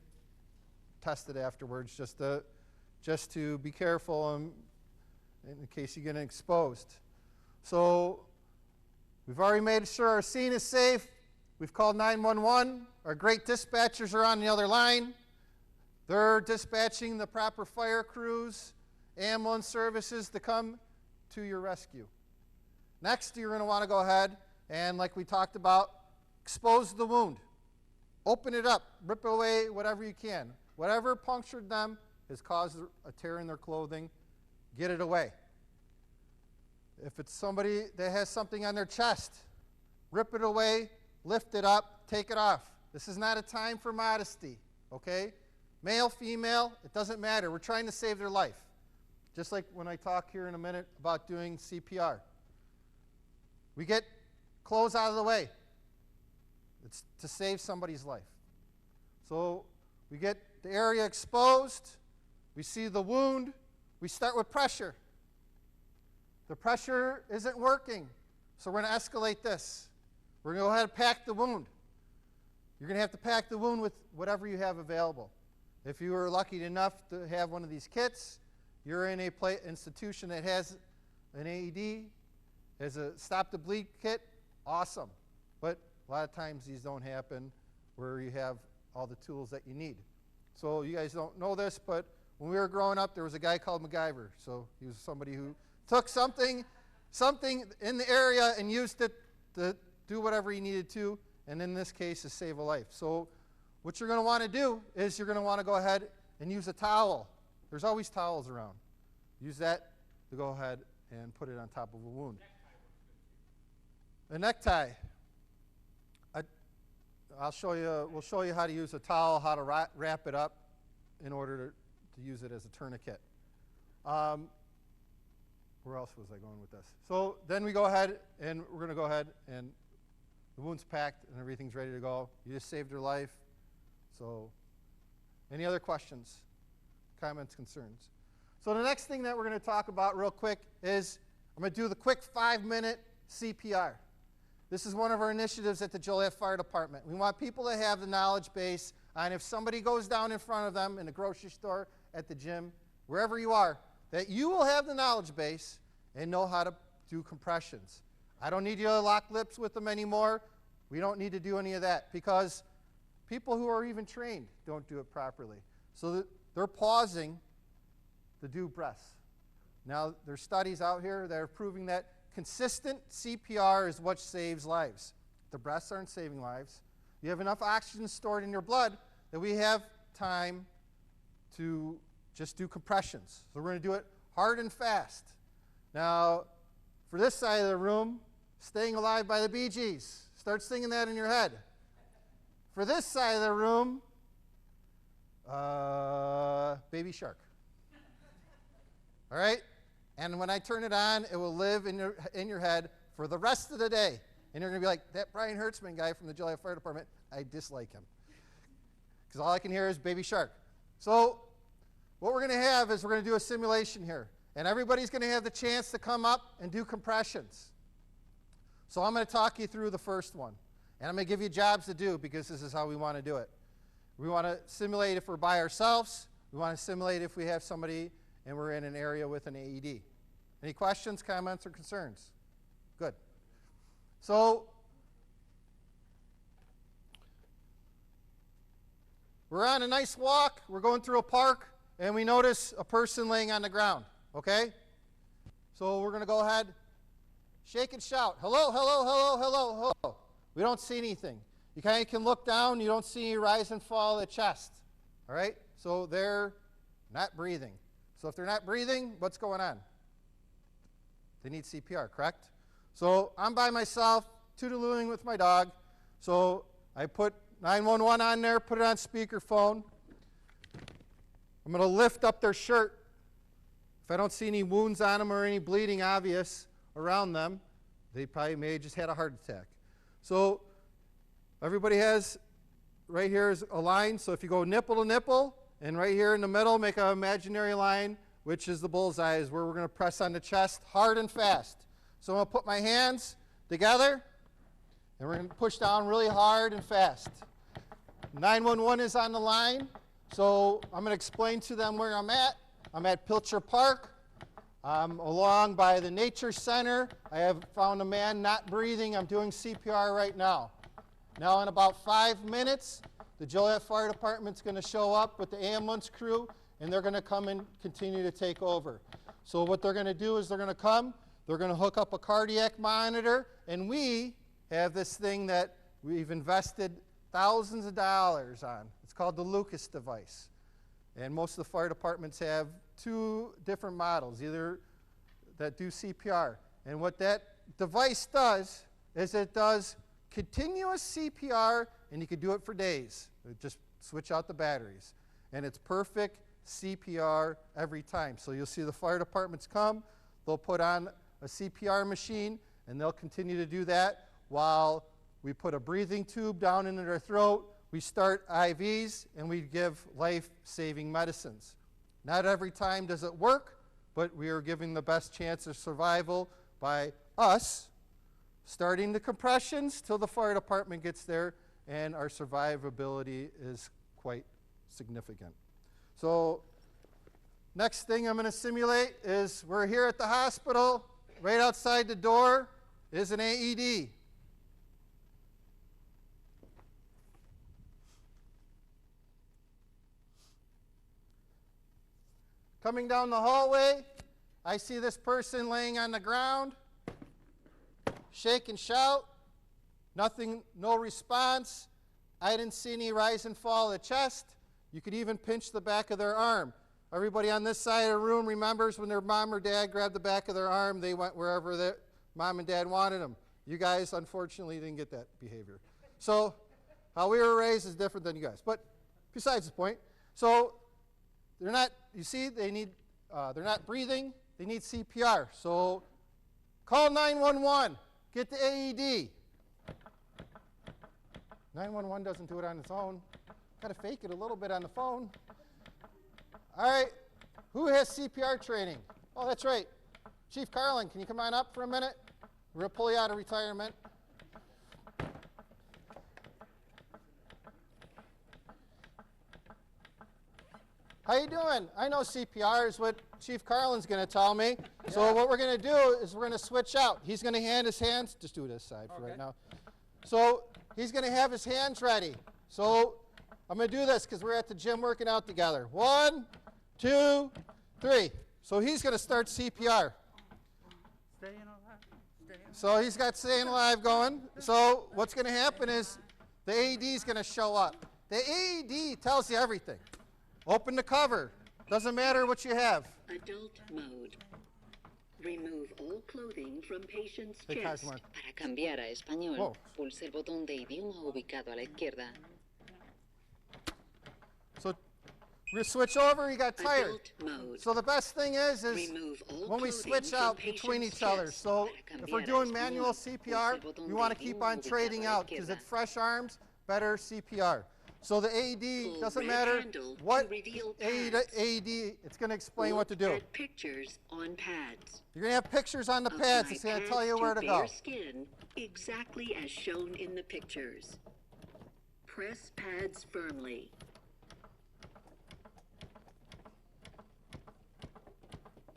tested afterwards just to be careful in case you get exposed. So we've already made sure our scene is safe. We've called 911. Our great dispatchers are on the other line. They're dispatching the proper fire crews, ambulance services to come to your rescue. Next, you're going to want to go ahead and, like we talked about, expose the wound. Open it up. Rip away whatever you can. Whatever punctured them has caused a tear in their clothing. Get it away. If it's somebody that has something on their chest, rip it away, lift it up, take it off. This is not a time for modesty, okay? Male, female, it doesn't matter. We're trying to save their life. Just like when I talk here in a minute about doing CPR. We get clothes out of the way. It's to save somebody's life. So we get the area exposed. We see the wound. We start with pressure. The pressure isn't working, so we're going to escalate this. We're going to go ahead and pack the wound. You're going to have to pack the wound with whatever you have available. If you were lucky enough to have one of these kits, you're in a institution that has an AED, has a stop the bleed kit, awesome. But a lot of times these don't happen where you have all the tools that you need. So you guys don't know this, but when we were growing up, there was a guy called MacGyver. So he was somebody who took something in the area and used it to do whatever he needed to, and in this case, to save a life. So what you're going to want to do is you're going to want to go ahead and use a towel. There's always towels around. Use that to go ahead and put it on top of a wound. A necktie. We'll show you how to use a towel, how to wrap it up in order to use it as a tourniquet. Where else was I going with this? So then we go ahead and we're going to go ahead and the wound's packed and everything's ready to go. You just saved her life. So any other questions, comments, concerns? So the next thing that we're going to talk about real quick is I'm going to do the quick 5-minute CPR. This is one of our initiatives at the Joliet Fire Department. We want people to have the knowledge base on if somebody goes down in front of them in the grocery store, at the gym, wherever you are, that you will have the knowledge base and know how to do compressions. I don't need you to lock lips with them anymore. We don't need to do any of that because people who are even trained don't do it properly. So they're pausing to do breaths. Now, there's studies out here that are proving that consistent CPR is what saves lives. The breaths aren't saving lives. you have enough oxygen stored in your blood that we have time to just do compressions. So we're going to do it hard and fast. Now, for this side of the room, Staying Alive by the Bee Gees. Start singing that in your head. For this side of the room, Baby Shark. All right? And when I turn it on, it will live in your head for the rest of the day. And you're going to be like, that Brian Hertzman guy from the Joliet Fire Department, I dislike him. Because all I can hear is Baby Shark. So what we're going to have is we're going to do a simulation here. And everybody's going to have the chance to come up and do compressions. So I'm going to talk you through the first one. And I'm going to give you jobs to do because this is how we want to do it. We want to simulate if we're by ourselves. We want to simulate if we have somebody and we're in an area with an AED. Any questions, comments, or concerns? Good. So we're on a nice walk. We're going through a park, and we notice a person laying on the ground. Okay? So we're going to go ahead, shake and shout, hello, hello, hello, hello, hello. We don't see anything. You kind of can look down. You don't see any rise and fall of the chest. All right? So they're not breathing. So if they're not breathing, what's going on? They need CPR, correct? So I'm by myself, toodalooing with my dog. So I put 911 on there, put it on speakerphone. I'm going to lift up their shirt. If I don't see any wounds on them or any bleeding obvious around them, they probably may have just had a heart attack. So everybody has, right here is a line. So if you go nipple to nipple, and right here in the middle, make an imaginary line, which is the bullseye, is where we're going to press on the chest hard and fast. So I'm going to put my hands together, and we're going to push down really hard and fast. 911 is on the line, so I'm going to explain to them where I'm at. I'm at Pilcher Park. I'm along by the Nature Center. I have found a man not breathing. I'm doing CPR right now. Now in about 5 minutes, the Joliet Fire Department's going to show up with the ambulance crew, and they're going to come and continue to take over. So what they're going to do is they're going to come, they're going to hook up a cardiac monitor, and we have this thing that we've invested thousands of dollars on. It's called the Lucas device. And most of the fire departments have 2 different models, either that do CPR. And what that device does is it does continuous CPR, and you can do it for days. Just switch out the batteries. And it's perfect CPR every time. So you'll see the fire departments come, they'll put on a CPR machine, and they'll continue to do that while we put a breathing tube down into their throat, we start IVs, and we give life-saving medicines. Not every time does it work, but we are giving the best chance of survival by us starting the compressions till the fire department gets there, and our survivability is quite significant. So next thing I'm going to simulate is we're here at the hospital. Right outside the door is an AED. Coming down the hallway, I see this person laying on the ground. Shake and shout. Nothing, no response. I didn't see any rise and fall of the chest. You could even pinch the back of their arm. Everybody on this side of the room remembers when their mom or dad grabbed the back of their arm, they went wherever their mom and dad wanted them. You guys, unfortunately, didn't get that behavior. So how we were raised is different than you guys. But besides the point, so they're not, you see, they need, they're not breathing. They need CPR. So call 911. Get the AED. 911 doesn't do it on its own. Got to fake it a little bit on the phone. All right. Who has CPR training? Oh, that's right. Chief Carlin, can you come on up for a minute? We're going to pull you out of retirement. How you doing? I know CPR is what Chief Carlin's going to tell me. Yeah. So what we're going to do is we're going to switch out. He's going to hand his hands. Just do this side for right now. So he's going to have his hands ready. So I'm going to do this because we're at the gym working out together. 1, 2, 3. So he's going to start CPR. Staying alive. So he's got staying alive going. So what's going to happen is the AED is going to show up. The AED tells you everything. Open the cover. Doesn't matter what you have. Adult mode. Remove all clothing from patient's Hey, chest. Kazmar. Para cambiar a español, Whoa. pulse el botón de idioma ubicado a la izquierda. So we're going to switch over. You got tired. Adult mode. So the best thing is Remove all when we clothing switch from out between patient's each other. chest. So if we're doing manual CPR, we want to keep on trading out because it's fresh arms, better CPR. So the AED, Pull doesn't red matter handle to what reveal AED, pads. it's going to explain what to do. Look at pictures on pads. You're going to have pictures on the pads. Apply It's going to pads tell you where to bare go. skin exactly as shown in the pictures. Press pads firmly.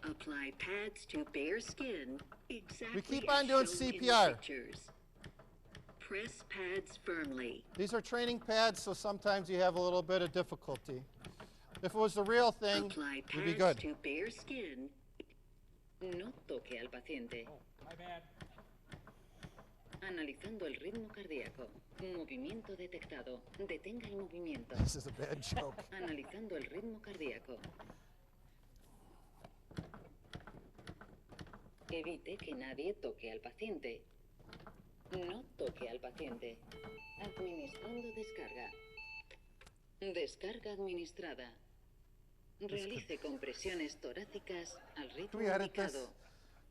Apply pads to bare skin exactly keep as on doing shown in the CPR. pictures. Press pads firmly. These are training pads, so sometimes you have a little bit of difficulty. If it was the real thing, Apply you'd be pads good. to bare skin. No toque al paciente. My bad. Analizando el ritmo cardíaco. Movimiento detectado. Detenga el movimiento. This is a bad joke. Analizando el ritmo cardíaco. Evite que nadie toque al paciente. No toque al paciente. Administrando descarga. Descarga administrada. Realice compresiones torácicas al ritmo Can we edit this? indicado.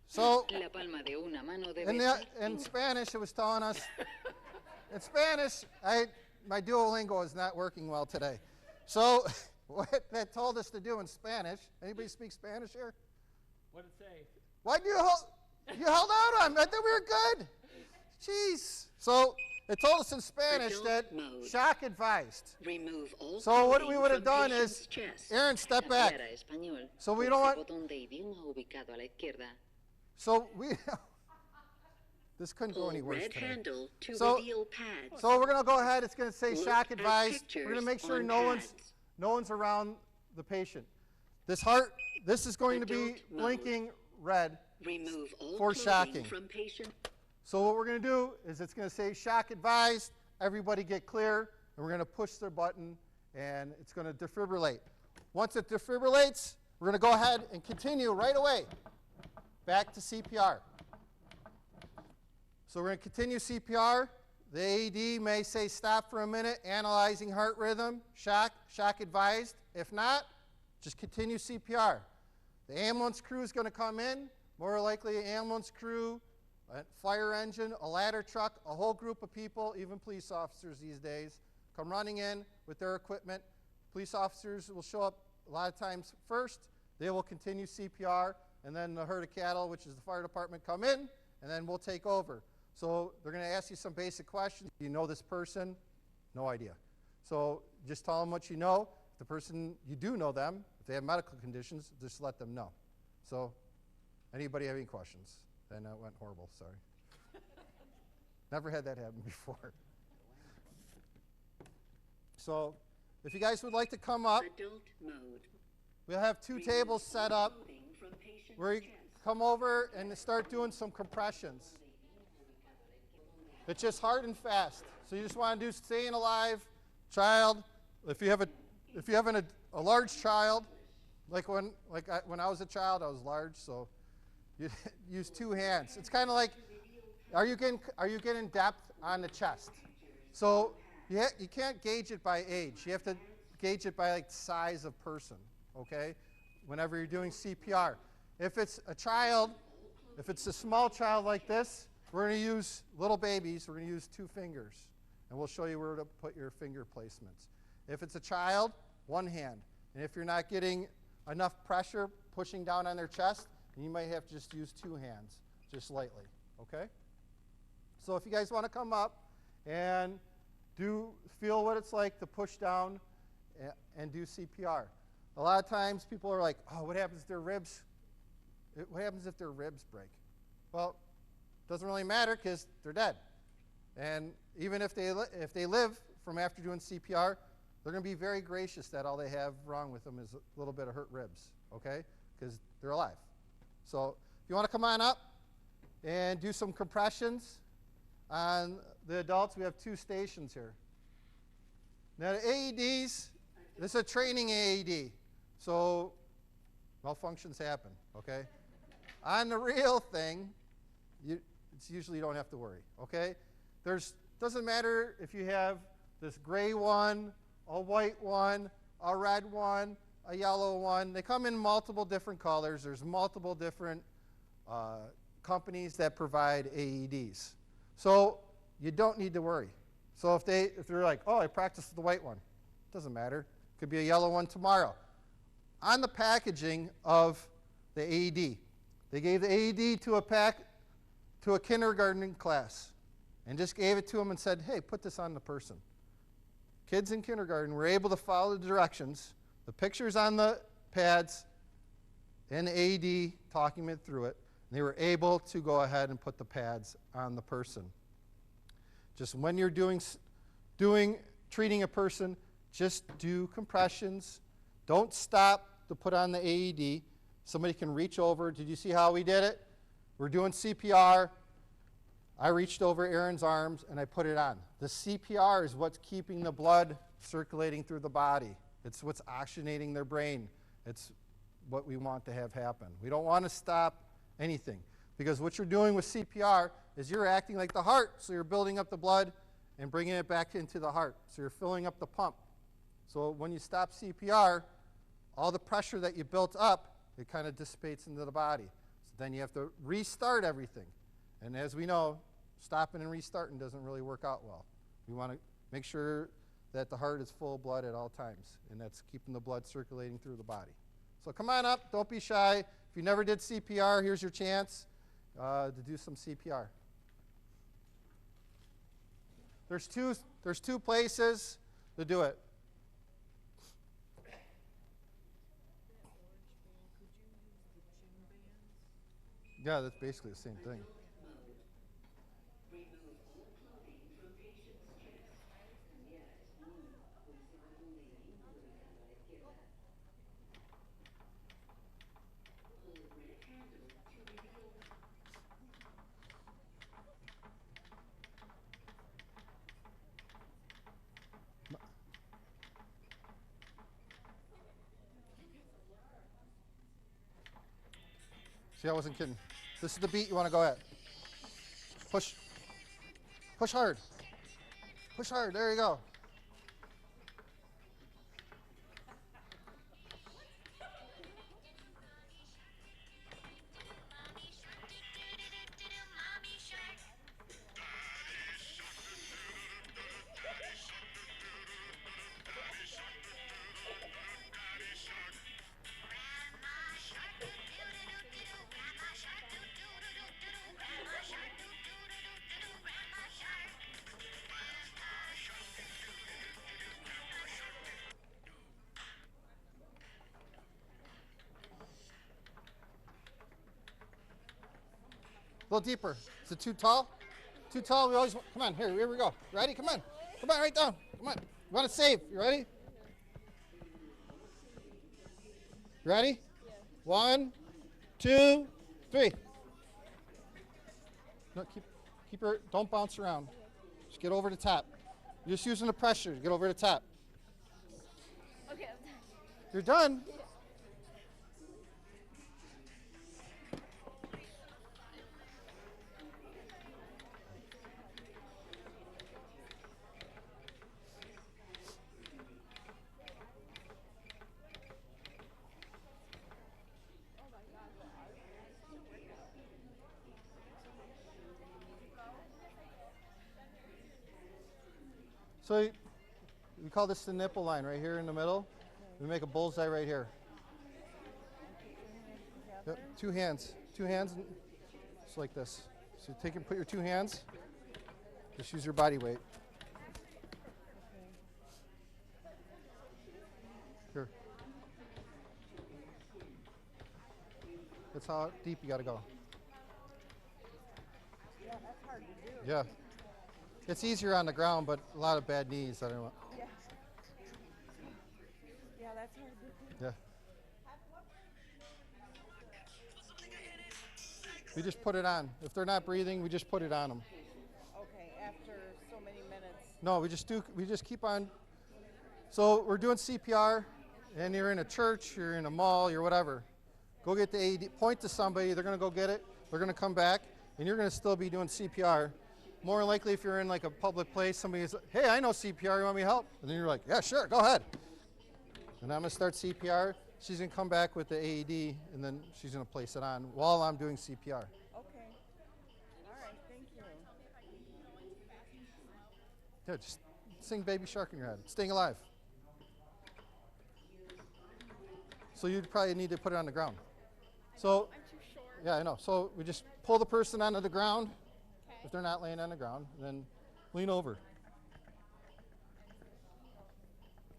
So La palma de una mano debe in, estar in Spanish, it was telling us, in Spanish, my Duolingo is not working well today. So what that told us to do in Spanish, anybody speak Spanish here? What did it say? Why'd you held out on me? I thought we were good. Jeez. So it told us in Spanish Adult that mode. shock advised. Remove all So what clothing we would have from done is, patient's chest. Aaron, step back. cambiar a español. So we Pulse don't el want- botón de idioma ubicado a la izquierda. So we, this couldn't go Pull any worse red today. handle to So- reveal pads. So we're gonna go ahead. It's gonna say Look shock at advised. We're gonna pictures make sure on no pads. one's around the patient. This is going to be Adult mode. blinking red. Remove all For clothing shocking. from patient. So what we're gonna do is it's gonna say shock advised. Everybody get clear, and we're gonna push their button, and it's gonna defibrillate. Once it defibrillates, we're gonna go ahead and continue right away back to CPR. So we're going to continue CPR. The AED may say stop for a minute, analyzing heart rhythm, shock advised. If not, just continue CPR. The ambulance crew is going to come in, more likely an ambulance crew, a fire engine, a ladder truck, a whole group of people, even police officers these days, come running in with their equipment. Police officers will show up a lot of times first. They will continue CPR, and then the herd of cattle, which is the fire department, come in, and then we'll take over. So they're going to ask you some basic questions. Do you know this person? No idea. So just tell them what you know. If the person, you do know them, if they have medical conditions, just let them know. So anybody have any questions? Then that went horrible, sorry. Never had that happen before. So if you guys would like to come up, Adult mode. we'll have two tables set up Clothing from patient's where you chest. come over and start doing some compressions. It's just hard and fast. So you just want to do staying alive, child. If you have a large child, like when I was a child, I was large, so you use two hands. It's kind of like, are you getting depth on the chest? So you can't gauge it by age. You have to gauge it by like size of person, okay? Whenever you're doing CPR. If it's a child, if it's a small child like this, we're going to use little babies. We're going to use 2 fingers, and we'll show you where to put your finger placements. If it's a child, 1 hand. And if you're not getting enough pressure pushing down on their chest, then you might have to just use 2 hands, just lightly, okay? So if you guys want to come up and feel what it's like to push down and do CPR. A lot of times people are like, oh, what happens if their ribs break? Well, doesn't really matter because they're dead. And even if they live from after doing CPR, they're going to be very gracious that all they have wrong with them is a little bit of hurt ribs, okay? Because they're alive. So if you want to come on up and do some compressions on the adults, we have 2 stations here. Now the AEDs, this is a training AED, so malfunctions happen, okay? On the real thing, it's usually you don't have to worry, okay? Doesn't matter if you have this gray one, a white one, a red one, a yellow one. They come in multiple different colors. There's multiple different companies that provide AEDs. So you don't need to worry. So if they're like, oh, I practiced with the white one, doesn't matter. Could be a yellow one tomorrow. On the packaging of the AED, they gave the AED to a kindergarten class and just gave it to them and said, hey, put this on the person. Kids in kindergarten were able to follow the directions, the pictures on the pads, and the AED talking it through it. And they were able to go ahead and put the pads on the person. Just when you're treating a person, just do compressions. Don't stop to put on the AED. Somebody can reach over. Did you see how we did it? We're doing CPR. I reached over Aaron's arms and I put it on. The CPR is what's keeping the blood circulating through the body. It's what's oxygenating their brain. It's what we want to have happen. We don't want to stop anything, because what you're doing with CPR is you're acting like the heart, so you're building up the blood and bringing it back into the heart. So you're filling up the pump. So when you stop CPR, all the pressure that you built up, it kind of dissipates into the body. So then you have to restart everything. And as we know, stopping and restarting doesn't really work out well. We want to make sure that the heart is full of blood at all times, and that's keeping the blood circulating through the body. So come on up, don't be shy. If you never did CPR, here's your chance to do some CPR. There's two places to do it. Yeah, that's basically the same thing. See, I wasn't kidding. This is the beat you want to go at. Push. Push hard. Push hard. There you go. A little deeper. Is it too tall? Too tall? We always come on. Here we go. Ready? Come on. Come on, right down. Come on. You want to save? You ready? Ready? Yeah. 1, 2, 3. No, keep her. Don't bounce around. Just get over the top. You're just using the pressure to get over the top. Okay, I'm done. You're done. So we call this the nipple line right here in the middle. We make a bullseye right here. Yep, two hands, just like this. So take and put your 2 hands. Just use your body weight. Here. That's how deep you got to go. Yeah, that's hard to do. Yeah. It's easier on the ground, but a lot of bad knees. I don't know. Yeah. Yeah, that's hard to do. Yeah. We just put it on. If they're not breathing, we just put it on them. Okay, after so many minutes. No, we just keep on So we're doing CPR, and you're in a church, you're in a mall, you're whatever. Go get the AED, point to somebody, they're going to go get it, they're going to come back, and you're going to still be doing CPR. More than likely, if you're in like a public place, somebody's like, hey, I know CPR, you want me to help? And then you're like, yeah, sure, go ahead. And I'm going to start CPR. She's going to come back with the AED, and then she's going to place it on while I'm doing CPR. Okay. All right, thank you. Yeah, just sing Baby Shark in your head. Staying alive. So you'd probably need to put it on the ground. So, I'm too short. yeah, I know. So we just pull the person onto the ground if they're not laying on the ground, and then lean over.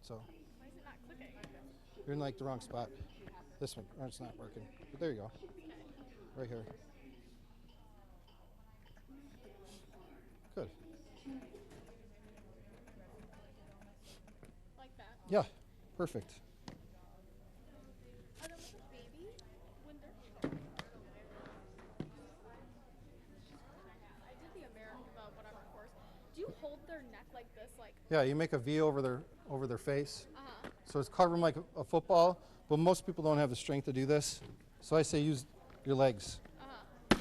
So Why is it not clicking? you're in like the wrong spot. This one, or it's not working. But there you go. Right here. Good. Like that. Yeah, perfect. Are they with a baby? When they're I did the America whatever course. Do you hold their neck like this? Like, Yeah, you make a V over their face. uh-huh. So it's covering like a football, but most people don't have the strength to do this. So I say use your legs. Uh-huh.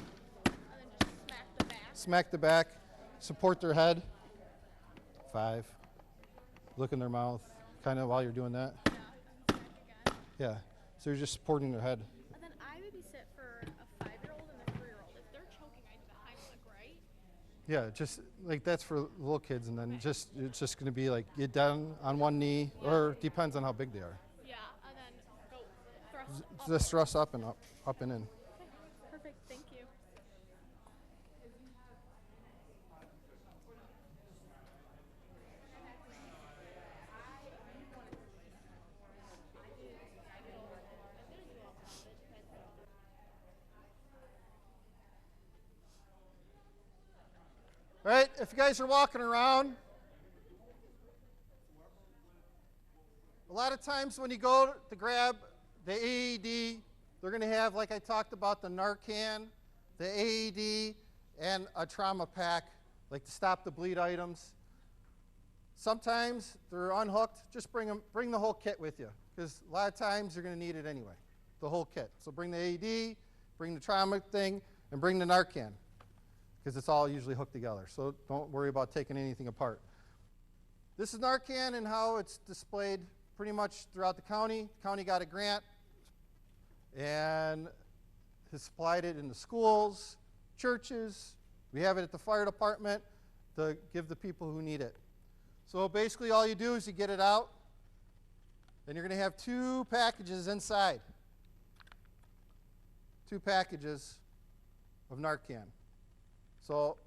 And then just smack the back. Smack the back, support their head. 5. Look in their mouth, kind of while you're doing that. Yeah. And smack again. Yeah, so you're just supporting their head. And then I babysit for a 5-year-old and a 3-year-old. If they're choking, I do the Heimlich, right? Yeah, just like that's for little kids, and then it's just going to be like get down on one knee, or depends on how big they are. Yeah. And then go thrust up. Just thrust up and up and in. Okay. Perfect. Thank you. All right, if you guys are walking around, a lot of times when you go to grab the AED, they're going to have, like I talked about, the Narcan, the AED, and a trauma pack, like to stop the bleed items. Sometimes they're unhooked. Just bring the whole kit with you, because a lot of times you're going to need it anyway, the whole kit. So bring the AED, bring the trauma thing, and bring the Narcan, because it's all usually hooked together. So don't worry about taking anything apart. This is Narcan and how it's displayed pretty much throughout the county. The county got a grant and has supplied it in the schools, churches. We have it at the fire department to give the people who need it. So basically all you do is you get it out, and you're going to have 2 packages inside. 2 packages of Narcan. So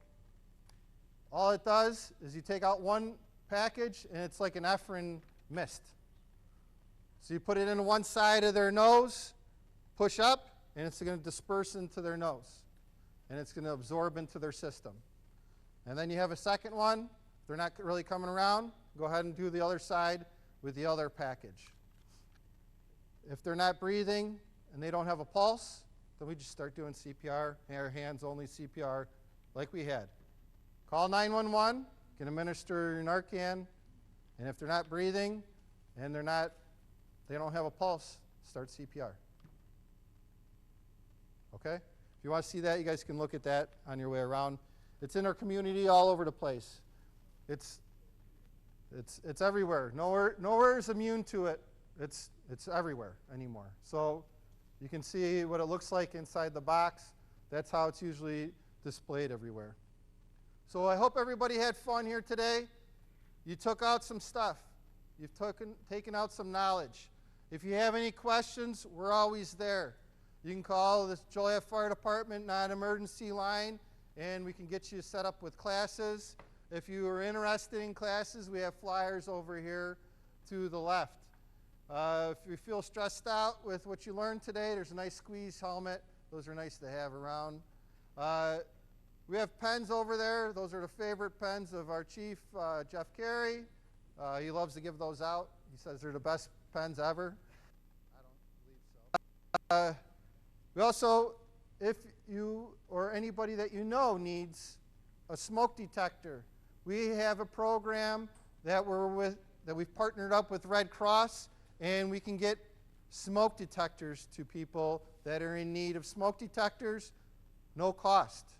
all it does is you take out one package, and it's like an Ephrin mist. So you put it in one side of their nose, push up, and it's going to disperse into their nose. And it's going to absorb into their system. And then you have a second one. If they're not really coming around, go ahead and do the other side with the other package. If they're not breathing and they don't have a pulse, then we just start doing CPR, our hands-only CPR, like we had. Call 911, can administer your Narcan, and if they're not breathing and they don't have a pulse, start CPR. Okay? If you want to see that, you guys can look at that on your way around. It's in our community all over the place. It's everywhere. Nowhere is immune to it. It's everywhere anymore. So you can see what it looks like inside the box. That's how it's usually displayed everywhere. So I hope everybody had fun here today. You took out some stuff. You've taken out some knowledge. If you have any questions, we're always there. You can call the Joliet Fire Department non-emergency line, and we can get you set up with classes. If you are interested in classes, we have flyers over here to the left. If you feel stressed out with what you learned today, there's a nice squeeze helmet. Those are nice to have around. We have pens over there. Those are the favorite pens of our chief, Jeff Carey. He loves to give those out. He says they're the best pens ever. I don't believe so. We also, if you or anybody that you know needs a smoke detector, we have a program that we're that we've partnered up with Red Cross, and we can get smoke detectors to people that are in need of smoke detectors, no cost.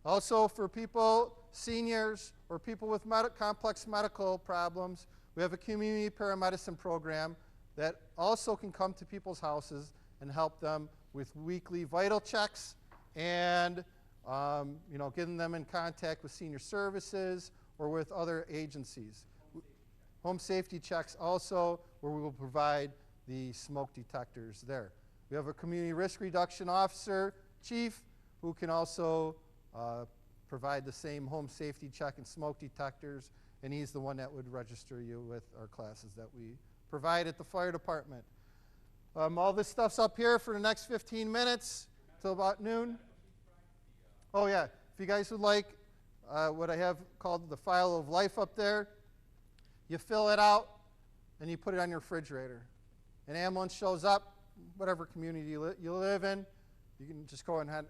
Also, for people, seniors, or people with complex medical problems, we have a community paramedicine program that also can come to people's houses and help them with weekly vital checks and getting them in contact with senior services or with other agencies. Home safety checks also, where we will provide the smoke detectors there. We have a community risk reduction officer, chief, who can also provide the same home safety check and smoke detectors, and he's the one that would register you with our classes that we provide at the fire department. All this stuff's up here for the next 15 minutes till about noon. Oh yeah, if you guys would like what I have called the file of life up there, you fill it out and you put it on your refrigerator. An ambulance shows up, whatever community you live in, you can just go ahead and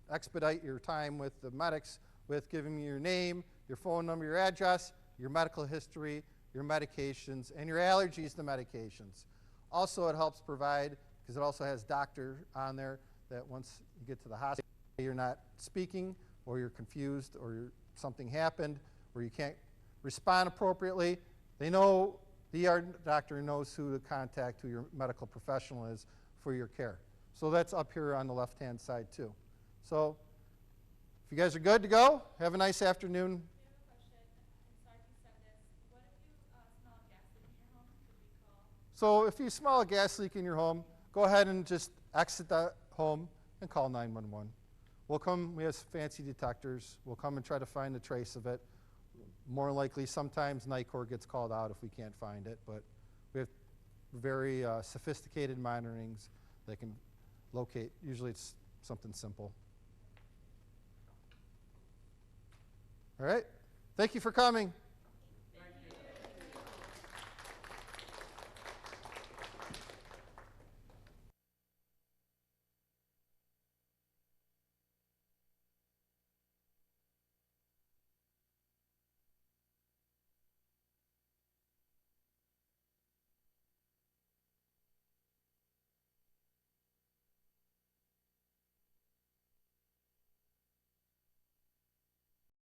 expedite your time with the medics with giving me your name, your phone number, your address, your medical history, your medications, and your allergies to medications. Also, it helps provide, because it also has doctor on there, that once you get to the hospital, you're not speaking, or you're confused, or something happened, or you can't respond appropriately. They know, the ER doctor knows who to contact, who your medical professional is for your care. So that's up here on the left-hand side too. So if you guys are good to go, have a nice afternoon. So if you smell a gas leak in your home, go ahead and just exit the home and call 911. We'll come, we have fancy detectors. We'll come and try to find the trace of it. More likely, sometimes NICOR gets called out if we can't find it, but we have very sophisticated monitorings that can locate. Usually it's something simple. All right, thank you for coming.